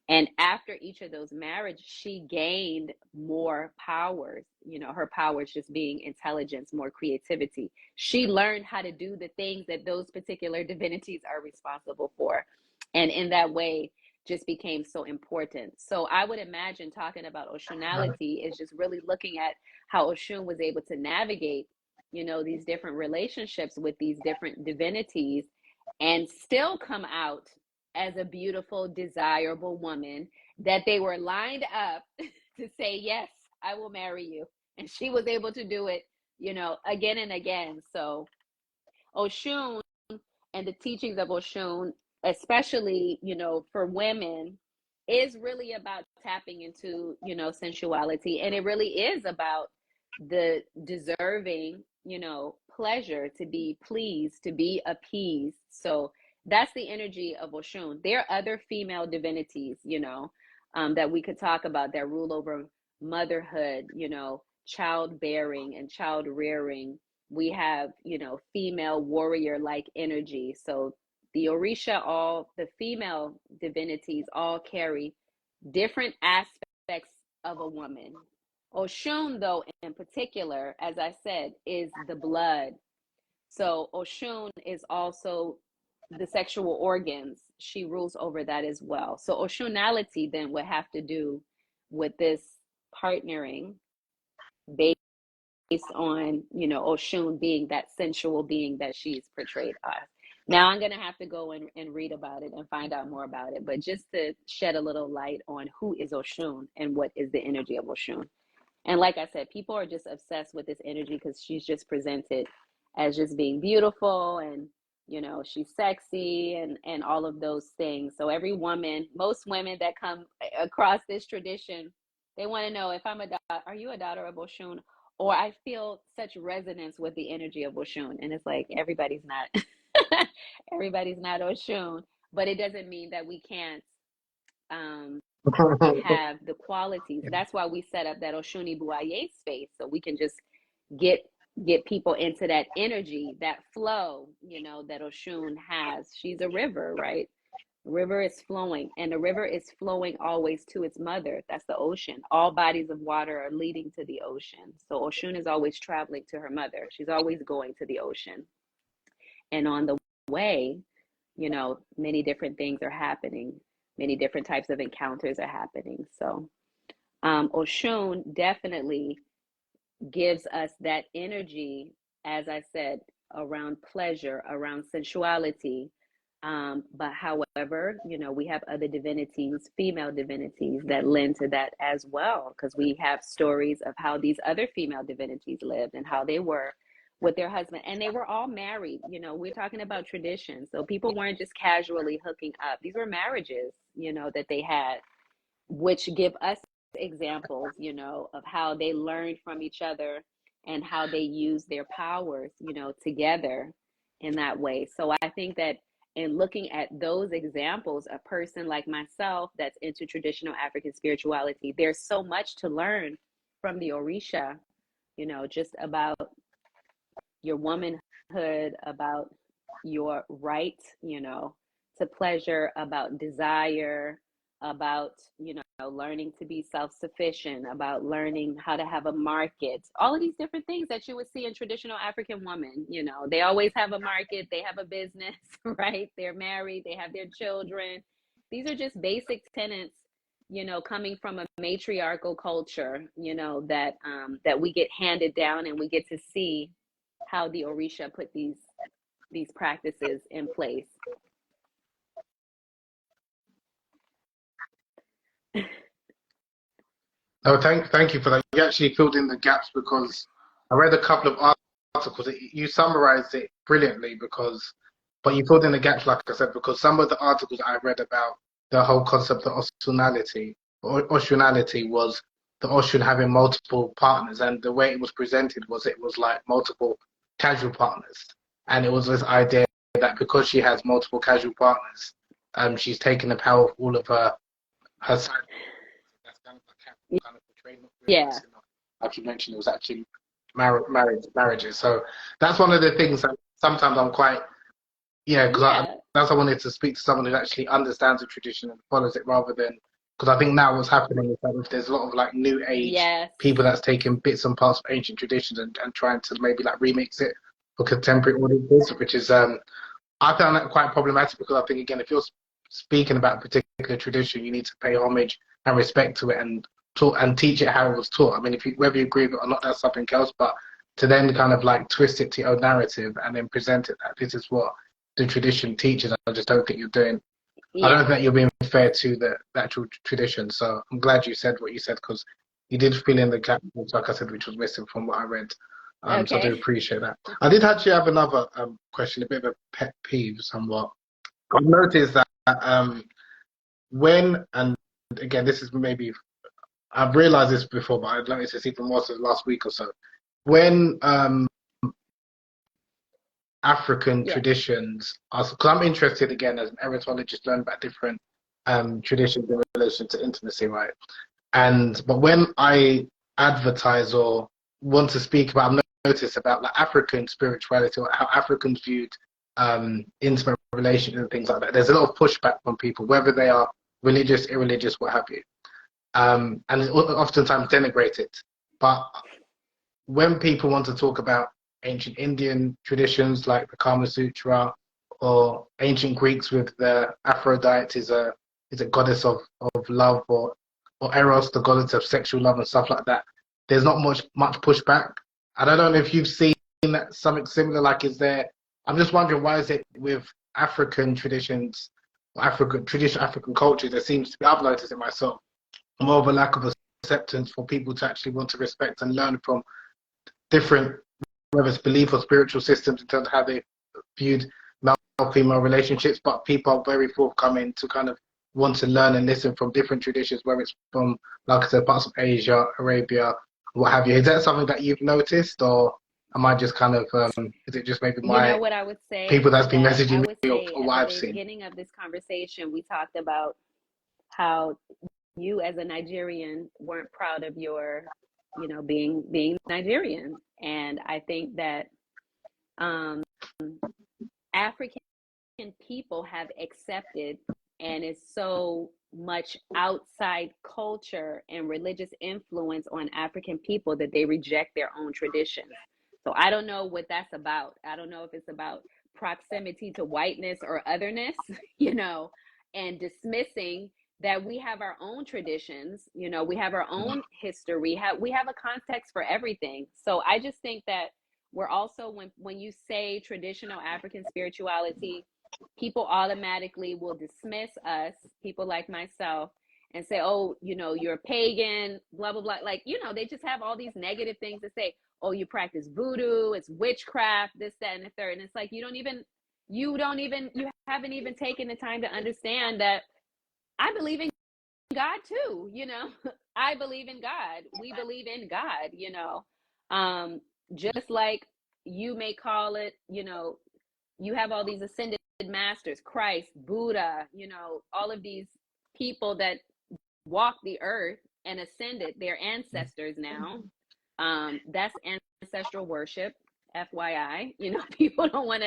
And after each of those marriages, she gained more powers, you know, her powers just being intelligence, more creativity. She learned how to do the things that those particular divinities are responsible for. And in that way, just became so important. So I would imagine talking about Oshunality is just really looking at how Oshun was able to navigate, you know, these different relationships with these different divinities and still come out as a beautiful, desirable woman that they were lined up to say, yes, I will marry you. And she was able to do it, you know, again and again. So Oshun and the teachings of Oshun, especially, you know, for women, is really about tapping into, you know, sensuality. And it really is about the deserving, you know, pleasure, to be pleased, to be appeased. So that's the energy of Oshun. There are other female divinities, you know, that we could talk about that rule over motherhood, you know, childbearing and child rearing. We have, you know, female warrior like energy. So the Orisha, all the female divinities all carry different aspects of a woman. Oshun, though, in particular, as I said, is the blood. So Oshun is also the sexual organs. She rules over that as well. So Oshunality then would have to do with this partnering based on, you know, Oshun being that sensual being that she's portrayed as. Now I'm going to have to go and read about it and find out more about it. But just to shed a little light on who is Oshun and what is the energy of Oshun. And like I said, people are just obsessed with this energy because she's just presented as just being beautiful and, you know, she's sexy and all of those things. So every woman, most women that come across this tradition, they want to know if I'm are you a daughter of Oshun? Or I feel such resonance with the energy of Oshun. And it's like, everybody's not, everybody's not Oshun, but it doesn't mean that we can't, have the qualities. That's why we set up that Oshuni Buaye space, so we can just get people into that energy, that flow, you know, that Oshun has. She's a river, right? River is flowing, and the river is flowing always to its mother. That's the ocean. All bodies of water are leading to the ocean. So Oshun is always traveling to her mother. She's always going to the ocean. And on the way, you know, many different things are happening. many different types of encounters are happening. So Oshun definitely gives us that energy, as I said, around pleasure, around sensuality. But however, you know, we have other divinities, female divinities that lend to that as well, because we have stories of how these other female divinities lived and how they were with their husband, and they were all married. You know, we're talking about tradition, so people weren't just casually hooking up. These were marriages, you know, that they had, which give us examples, you know, of how they learned from each other and how they use their powers, you know, together in that way. So I think that in looking at those examples, a person like myself that's into traditional African spirituality, there's so much to learn from the Orisha, you know, just about your womanhood, about your right, you know, to pleasure, about desire, about, you know, learning to be self-sufficient, about learning how to have a market, all of these different things that you would see in traditional African women. You know, they always have a market, they have a business, right? They're married, they have their children. These are just basic tenets, you know, coming from a matriarchal culture, you know, that we get handed down, and we get to see how the Orisha put these practices in place. No, thank you for that. You actually filled in the gaps because I read a couple of articles. You summarized it brilliantly but you filled in the gaps, like I said, because some of the articles I read about the whole concept of Oshunality was the Oshun having multiple partners, and the way it was presented was it was like multiple casual partners, and it was this idea that because she has multiple casual partners, she's taken the power of all of her side. That's kind of portrayed, not Yeah. like you mentioned, it was actually marriages. So that's one of the things that sometimes I'm quite, because that's why I wanted to speak to someone who actually understands the tradition and follows it, rather than, because I think now what's happening is that there's a lot of like new age people that's taking bits and parts of ancient traditions and trying to maybe like remix it for contemporary audiences, which is I found that quite problematic, because I think, again, if you're speaking about a particular tradition, you need to pay homage and respect to it and teach it how it was taught. I mean, whether you agree with it or not, that's something else. But to then kind of like twist it to your own narrative and then present it that this is what the tradition teaches, I just don't think you're doing. I don't think you're being fair to the actual tradition. So I'm glad you said what you said, because you did fill in the gap, like I said, which was missing from what I read. So I do appreciate that. I did actually have another question, a bit of a pet peeve somewhat. I've noticed that when, and again, this is maybe, I've realized this before, but I've noticed this even more so the last week or so. When African traditions, because I'm interested, again, as an erotologist, learn about different traditions in relation to intimacy, right? But when I advertise or want to speak about, I've noticed about like African spirituality, or how Africans viewed intimate relations and things like that. There's a lot of pushback from people, whether they are religious, irreligious, what have you, and it's oftentimes denigrated. But when people want to talk about ancient Indian traditions like the Kama Sutra, or ancient Greeks with the Aphrodite is a goddess of love, or Eros, the goddess of sexual love and stuff like that, there's not much pushback. I don't know if you've seen something similar. Like, is there? I'm just wondering, why is it with African traditions, or African culture, there seems to be, I've noticed it myself, more of a lack of acceptance for people to actually want to respect and learn from different, whether it's belief or spiritual systems, in terms of how they viewed male-female relationships. But people are very forthcoming to kind of want to learn and listen from different traditions, whether it's from, like I said, parts of Asia, Arabia, what have you. Is that something that you've noticed, or am I just kind of, is it just maybe my, you know what I would say, people that's been that messaging I would me, say or what at I've the seen? beginning of this conversation, we talked about how you as a Nigerian weren't proud of your, you know, being Nigerian. And I think that African people have accepted, and is so much outside culture and religious influence on African people that they reject their own traditions. So I don't know what that's about. I don't know if it's about proximity to whiteness or otherness, you know, and dismissing that we have our own traditions, you know, we have our own history, we have a context for everything. So I just think that we're also, when you say traditional African spirituality, people automatically will dismiss us, people like myself, and say, oh, you know, you're pagan, blah blah blah. Like, you know, they just have all these negative things to say. Oh, you practice voodoo, it's witchcraft, this, that, and the third. And it's like, you haven't even taken the time to understand that I believe in God too, you know. I believe in God. We believe in God, you know. Just like you may call it, you know, you have all these ascended masters, Christ, Buddha, you know, all of these people that walk the earth and ascended, their ancestors now. That's ancestral worship, FYI. You know, people don't want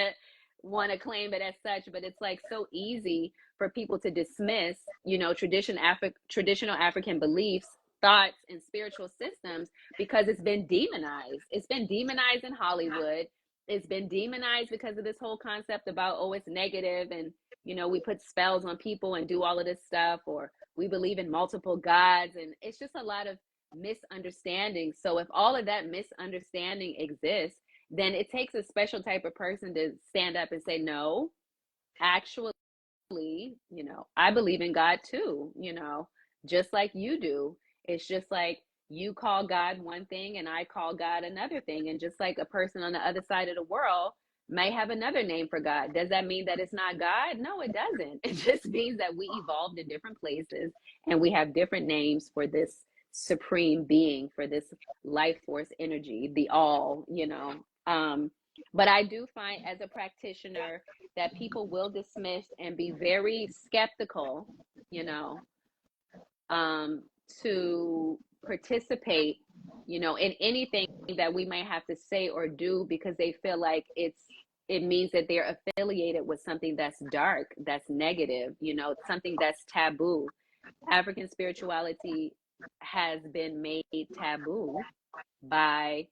to claim it as such, but it's like so easy for people to dismiss, you know, traditional African beliefs, thoughts, and spiritual systems because it's been demonized. It's been demonized in Hollywood. It's been demonized because of this whole concept about, oh, it's negative, and, you know, we put spells on people and do all of this stuff, or we believe in multiple gods, and it's just a lot of misunderstanding. So if all of that misunderstanding exists, then it takes a special type of person to stand up and say, no, actually, you know, I believe in God too, you know, just like you do. It's just like you call God one thing and I call God another thing. And just like a person on the other side of the world may have another name for God. Does that mean that it's not God? No, it doesn't. It just means that we evolved in different places and we have different names for this supreme being, for this life force energy, the all, you know. But I do find as a practitioner that people will dismiss and be very skeptical, you know, to participate, you know, in anything that we might have to say or do because they feel like it means that they're affiliated with something that's dark, that's negative, you know, something that's taboo. African spirituality has been made taboo by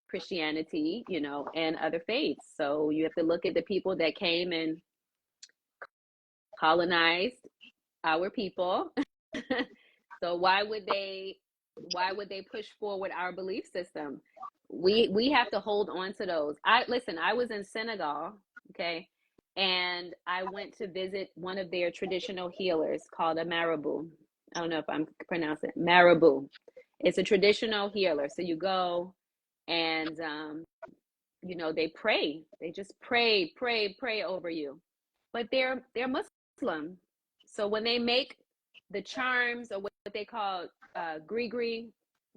Christianity, you know, and other faiths. So you have to look at the people that came and colonized our people. So why would they push forward our belief system? We have to hold on to those. I was in Senegal, okay, and I went to visit one of their traditional healers called a marabout. I don't know if I'm pronouncing it marabout. It's a traditional healer. So you go and you know, they pray. They just pray over you. But they're Muslim. So when they make the charms, or what they call gree,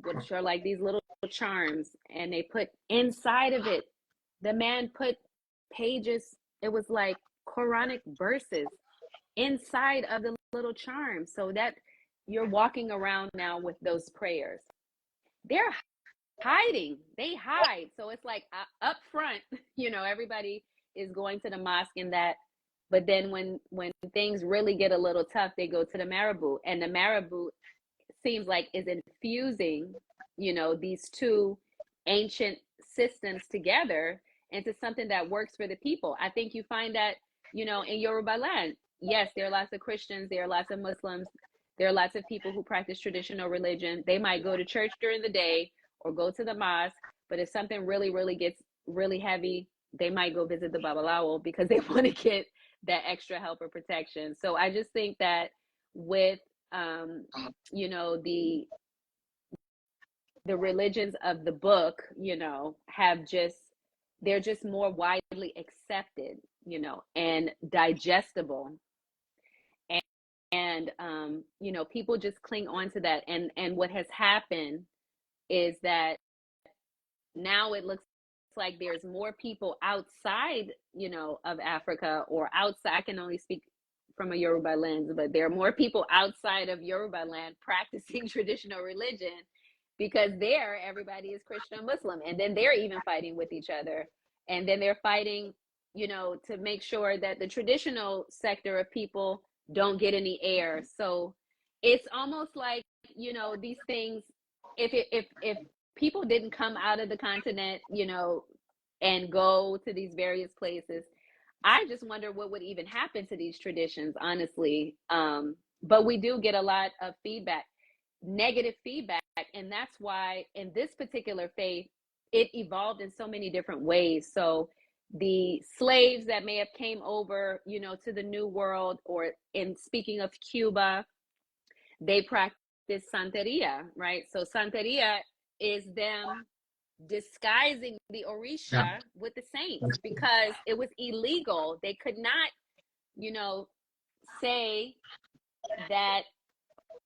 which are like these little charms, and they put inside of it, the man put pages, it was like Quranic verses inside of the little charm, so that you're walking around now with those prayers. They're hiding, they hide. So it's like up front, you know, everybody is going to the mosque and that, but then when things really get a little tough, they go to the marabout, and the marabout seems like is infusing, you know, these two ancient systems together into something that works for the people. I think you find that, you know, in Yoruba land, yes, there are lots of Christians, there are lots of Muslims, there are lots of people who practice traditional religion. They might go to church during the day or go to the mosque, but if something really gets really heavy, they might go visit the babalawo because they want to get that extra help or protection. So I just think that with you know, the religions of the book, you know, they're just more widely accepted, you know, and digestible, and you know, people just cling on to that, and what has happened is that now it looks like there's more people outside, you know, of Africa, or outside. I can only speak from a Yoruba lens, but there are more people outside of Yoruba land practicing traditional religion, because there everybody is Christian or Muslim, and then they're even fighting with each other, and then they're fighting, you know, to make sure that the traditional sector of people don't get any air. So it's almost like, you know, these things, if people didn't come out of the continent, you know, and go to these various places, I just wonder what would even happen to these traditions, honestly. But we do get a lot of feedback, negative feedback, and that's why in this particular faith, it evolved in so many different ways. So the slaves that may have came over, you know, to the New World, or in speaking of Cuba, they practice Santeria, right? So Santeria is them disguising the Yeah. Orisha with the saints because it was illegal. They could not, you know, say that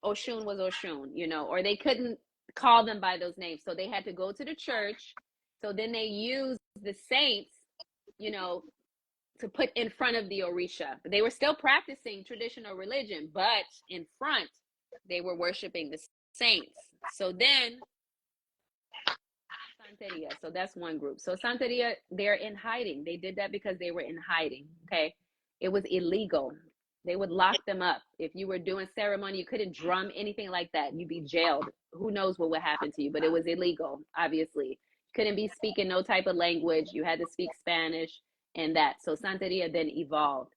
Oshun was Oshun, you know, or they couldn't call them by those names. So they had to go to the church. So then they used the saints, you know, to put in front of the Orisha. They were still practicing traditional religion, but in front, they were worshiping the saints. So then Santeria. So that's one group. So Santeria, they're in hiding. They did that because they were in hiding. Okay. It was illegal. They would lock them up. If you were doing ceremony, you couldn't drum anything like that. You'd be jailed. Who knows what would happen to you, but it was illegal, obviously. You couldn't be speaking no type of language. You had to speak Spanish and that. So Santeria then evolved.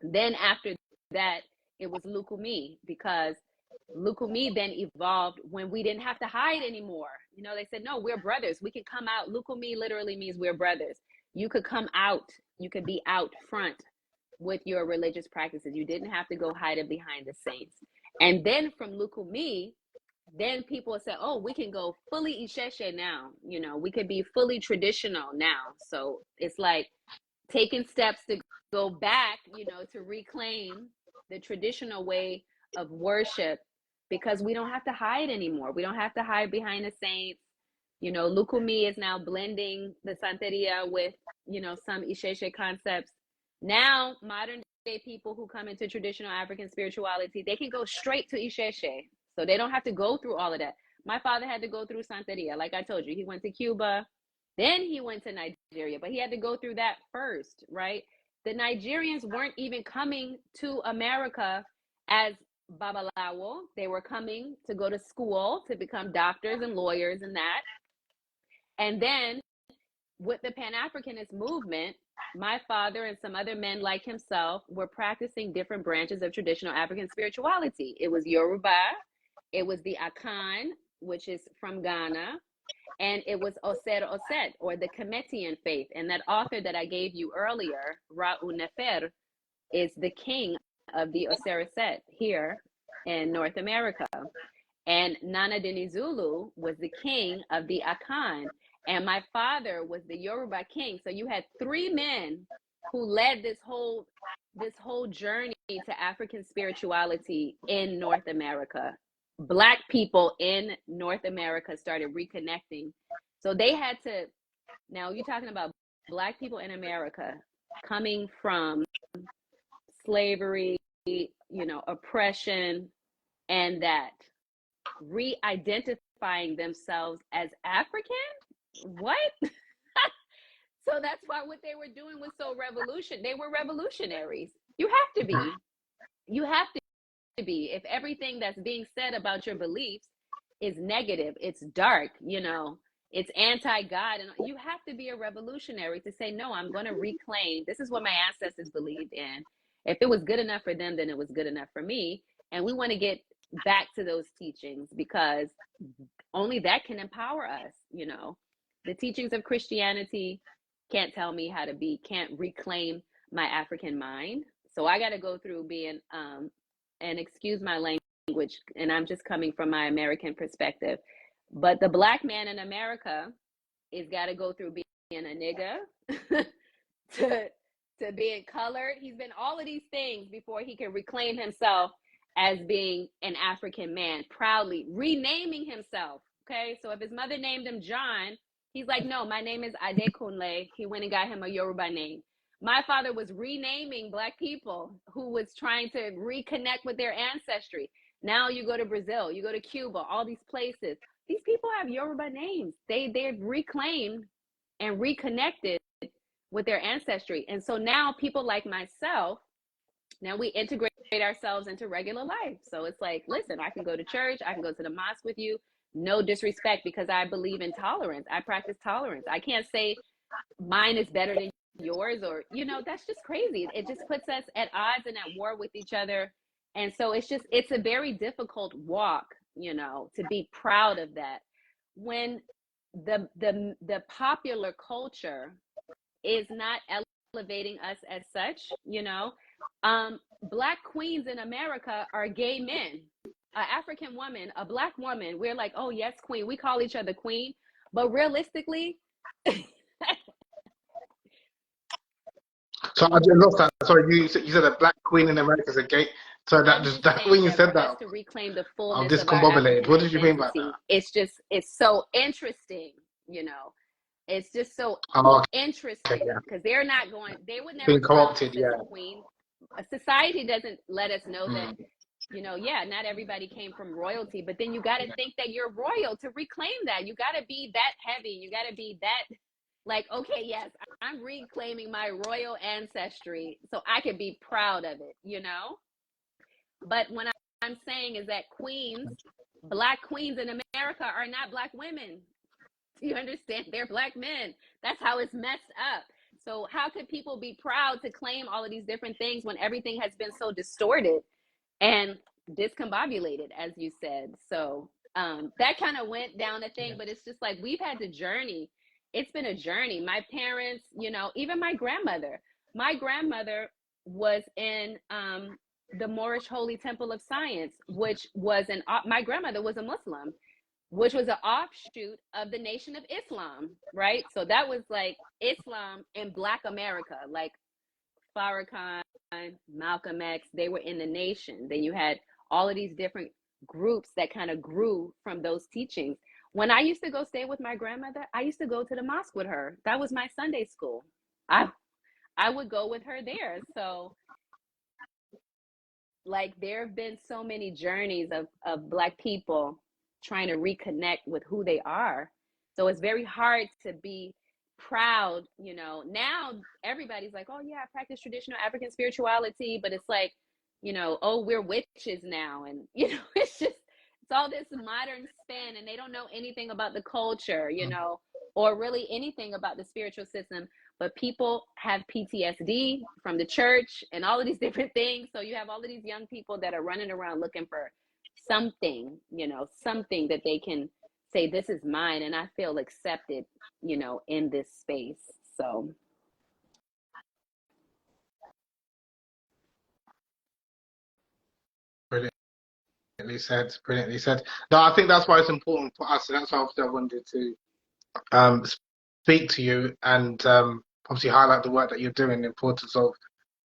Then after that, it was Lukumi, because Lukumi then evolved when we didn't have to hide anymore. You know, they said, no, we're brothers. We can come out. Lukumi literally means we're brothers. You could come out. You could be out front with your religious practices. You didn't have to go hide it behind the saints. And then from Lukumi, then people said, oh, we can go fully Isheshe now. You know, we could be fully traditional now. So it's like taking steps to go back, you know, to reclaim the traditional way of worship, because we don't have to hide anymore. We don't have to hide behind the saints. You know, Lukumi is now blending the Santeria with, you know, some Isheshe concepts. Now, modern day people who come into traditional African spirituality, they can go straight to Isheshe. So they don't have to go through all of that. My father had to go through Santeria. Like I told you, he went to Cuba, then he went to Nigeria, but he had to go through that first, right? The Nigerians weren't even coming to America as Babalawo. They were coming to go to school to become doctors and lawyers and that. And then with the Pan-Africanist movement, my father and some other men like himself were practicing different branches of traditional African spirituality. It was Yoruba, it was the Akan, which is from Ghana, and it was Oser Oset, or the Kemetian faith. And that author that I gave you earlier, Ra'u Nefer, is the king of the Oser Oset here in North America. And Nana Dinizulu was the king of the Akan. And my father was the Yoruba king. So you had three men who led this whole journey to African spirituality in North America. Black people in North America started reconnecting. So they had to, now you're talking about Black people in America coming from slavery, you know, oppression, and that re-identifying themselves as African. What? So that's why what they were doing was so they were revolutionaries. You have to be. You have to be. If everything that's being said about your beliefs is negative, it's dark, you know, it's anti-God, and you have to be a revolutionary to say, no, I'm going to reclaim. This is what my ancestors believed in. If it was good enough for them, then it was good enough for me. And we want to get back to those teachings, because only that can empower us. You know, the teachings of Christianity can't tell me how to be, can't reclaim my African mind. So I got to go through being, and excuse my language, and I'm just coming from my American perspective, but the Black man in America is got to go through being a nigga to being colored. He's been all of these things before he can reclaim himself as being an African man, proudly renaming himself. Okay, so if his mother named him John, he's like, no, my name is Adekunle. He went and got him a Yoruba name. My father was renaming Black people who was trying to reconnect with their ancestry. Now you go to Brazil, you go to Cuba, all these places. These people have Yoruba names. They've reclaimed and reconnected with their ancestry. And so now people like myself, now we integrate ourselves into regular life. So it's like, listen, I can go to church, I can go to the mosque with you. No disrespect, because I believe in tolerance. I practice tolerance. I can't say mine is better than yours, or, you know, that's just crazy. It just puts us at odds and at war with each other. And so it's a very difficult walk, you know, to be proud of that when the popular culture is not elevating us as such, you know. Black queens in America are gay men. An African woman, a black woman, we're like, oh yes, queen. We call each other queen, but realistically, So I just lost that. Sorry, you said a black queen in America is a gay. So that I'm just just that when saying you that for said us that, to reclaim the I'm fullness of our discombobulated. African What did you mean by identity, that? it's so interesting, you know. It's just so Oh, okay, interesting yeah. because they would never Being call us co-opted, as yeah. a queen. A society doesn't let us know that, Mm. you know, yeah, not everybody came from royalty, but then you got to think that you're royal to reclaim that. You got to be that heavy. You got to be that, like, okay, yes, I'm reclaiming my royal ancestry so I can be proud of it, you know? But what I'm saying is that queens, black queens in America are not black women. Do you understand? They're black men. That's how it's messed up. So how could people be proud to claim all of these different things when everything has been so distorted and discombobulated, as you said? So that kind of went down a thing, but it's just like we've had to journey. It's been a journey. My parents, you know, even my grandmother. My grandmother was in the Moorish Holy Temple of Science, which was my grandmother was a Muslim, which was an offshoot of the Nation of Islam, right? So that was like Islam in Black America, like Farrakhan, Malcolm X, they were in the nation. Then you had all of these different groups that kind of grew from those teachings. When I used to go stay with my grandmother, I used to go to the mosque with her. That was my Sunday school. I would go with her there. So like there have been so many journeys of Black people trying to reconnect with who they are. So it's very hard to be proud, you know. Now everybody's like, oh yeah, I practice traditional African spirituality, but it's like, you know, oh, we're witches now. And, you know, it's all this modern spin and they don't know anything about the culture, you know, or really anything about the spiritual system. But people have PTSD from the church and all of these different things. So you have all of these young people that are running around looking for something, you know, something that they can say, this is mine and I feel accepted, you know, in this space. So Brilliantly said. Brilliantly said. No, I think that's why it's important for us, and that's why obviously I wanted to um, speak to you and obviously highlight the work that you're doing, the importance of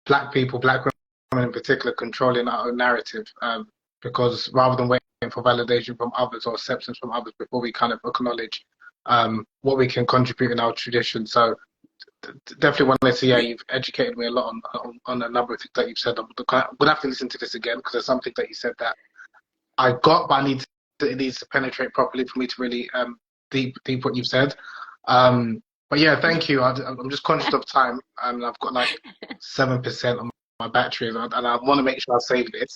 Black people, Black women in particular, controlling our own narrative. Because rather than waiting for validation from others or acceptance from others before we kind of acknowledge what we can contribute in our tradition. So definitely want to say, yeah, you've educated me a lot on a number of things that you've said. I'm gonna have to listen to this again because there's something that you said that I got, but it needs to penetrate properly for me to really deep what you've said. But yeah, thank you. I'm just conscious of time, and I've got like 7% on my battery, and I want to make sure I save this.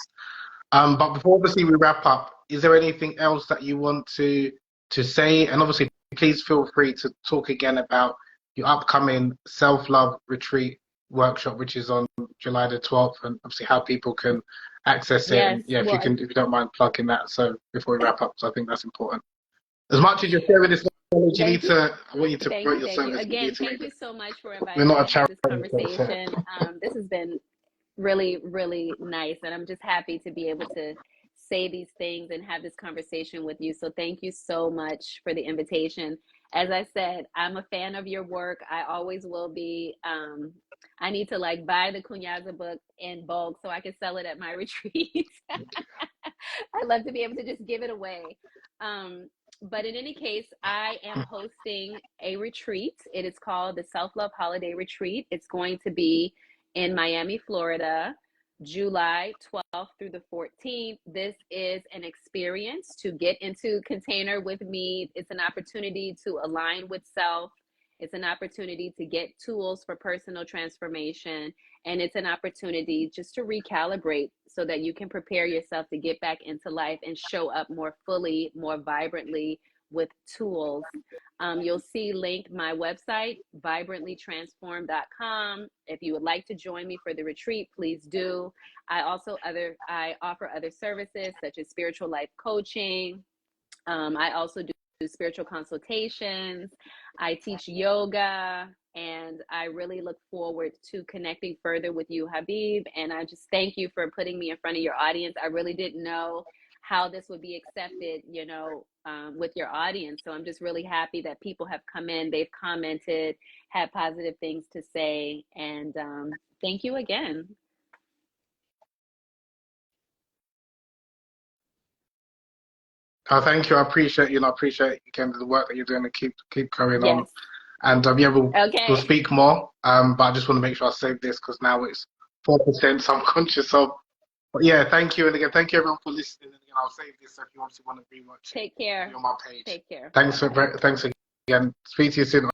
But before obviously we wrap up, is there anything else that you want to say? And obviously, please feel free to talk again about your upcoming self-love retreat workshop, which is on July the 12th, and obviously how people can access it. yes, And yeah, well, if you don't mind plugging that, so before we wrap up, so I think that's important. As much as you're sharing this knowledge, you need thank you. to. I want you to promote your Thank you. service. You need Again, to make thank it. you so much for We're inviting me not to a have this charity, so. conversation. This has been really, really nice. And I'm just happy to be able to say these things and have this conversation with you. So thank you so much for the invitation. As I said, I'm a fan of your work. I always will be. I need to like buy the Kunyaza book in bulk so I can sell it at my retreat. I love to be able to just give it away. But in any case, I am hosting a retreat. It is called the Self Love Holiday Retreat. It's going to be in Miami, Florida, July 12th through the 14th. This is an experience to get into container with me. It's an opportunity to align with self. It's an opportunity to get tools for personal transformation. And it's an opportunity just to recalibrate so that you can prepare yourself to get back into life and show up more fully, more vibrantly with tools. You'll see linked my website, vibrantlytransform.com. If you would like to join me for the retreat, please do. I offer other services such as spiritual life coaching. I also do spiritual consultations. I teach yoga, and I really look forward to connecting further with you, Habib. And I just thank you for putting me in front of your audience. I really didn't know how this would be accepted, with your audience. So I'm just really happy that people have come in, they've commented, had positive things to say. And thank you again. Oh, thank you. I appreciate again the work that you're doing, and keep going on. Yes. And yeah, we'll Okay. speak more. But I just want to make sure I save this because now it's 4%. So I'm conscious of. But yeah, thank you, and again, thank you everyone for listening. And again, I'll save this if you obviously want to rewatch it. Take care. On my page. Take care. Thanks Bye-bye. thanks again. Speak to you soon.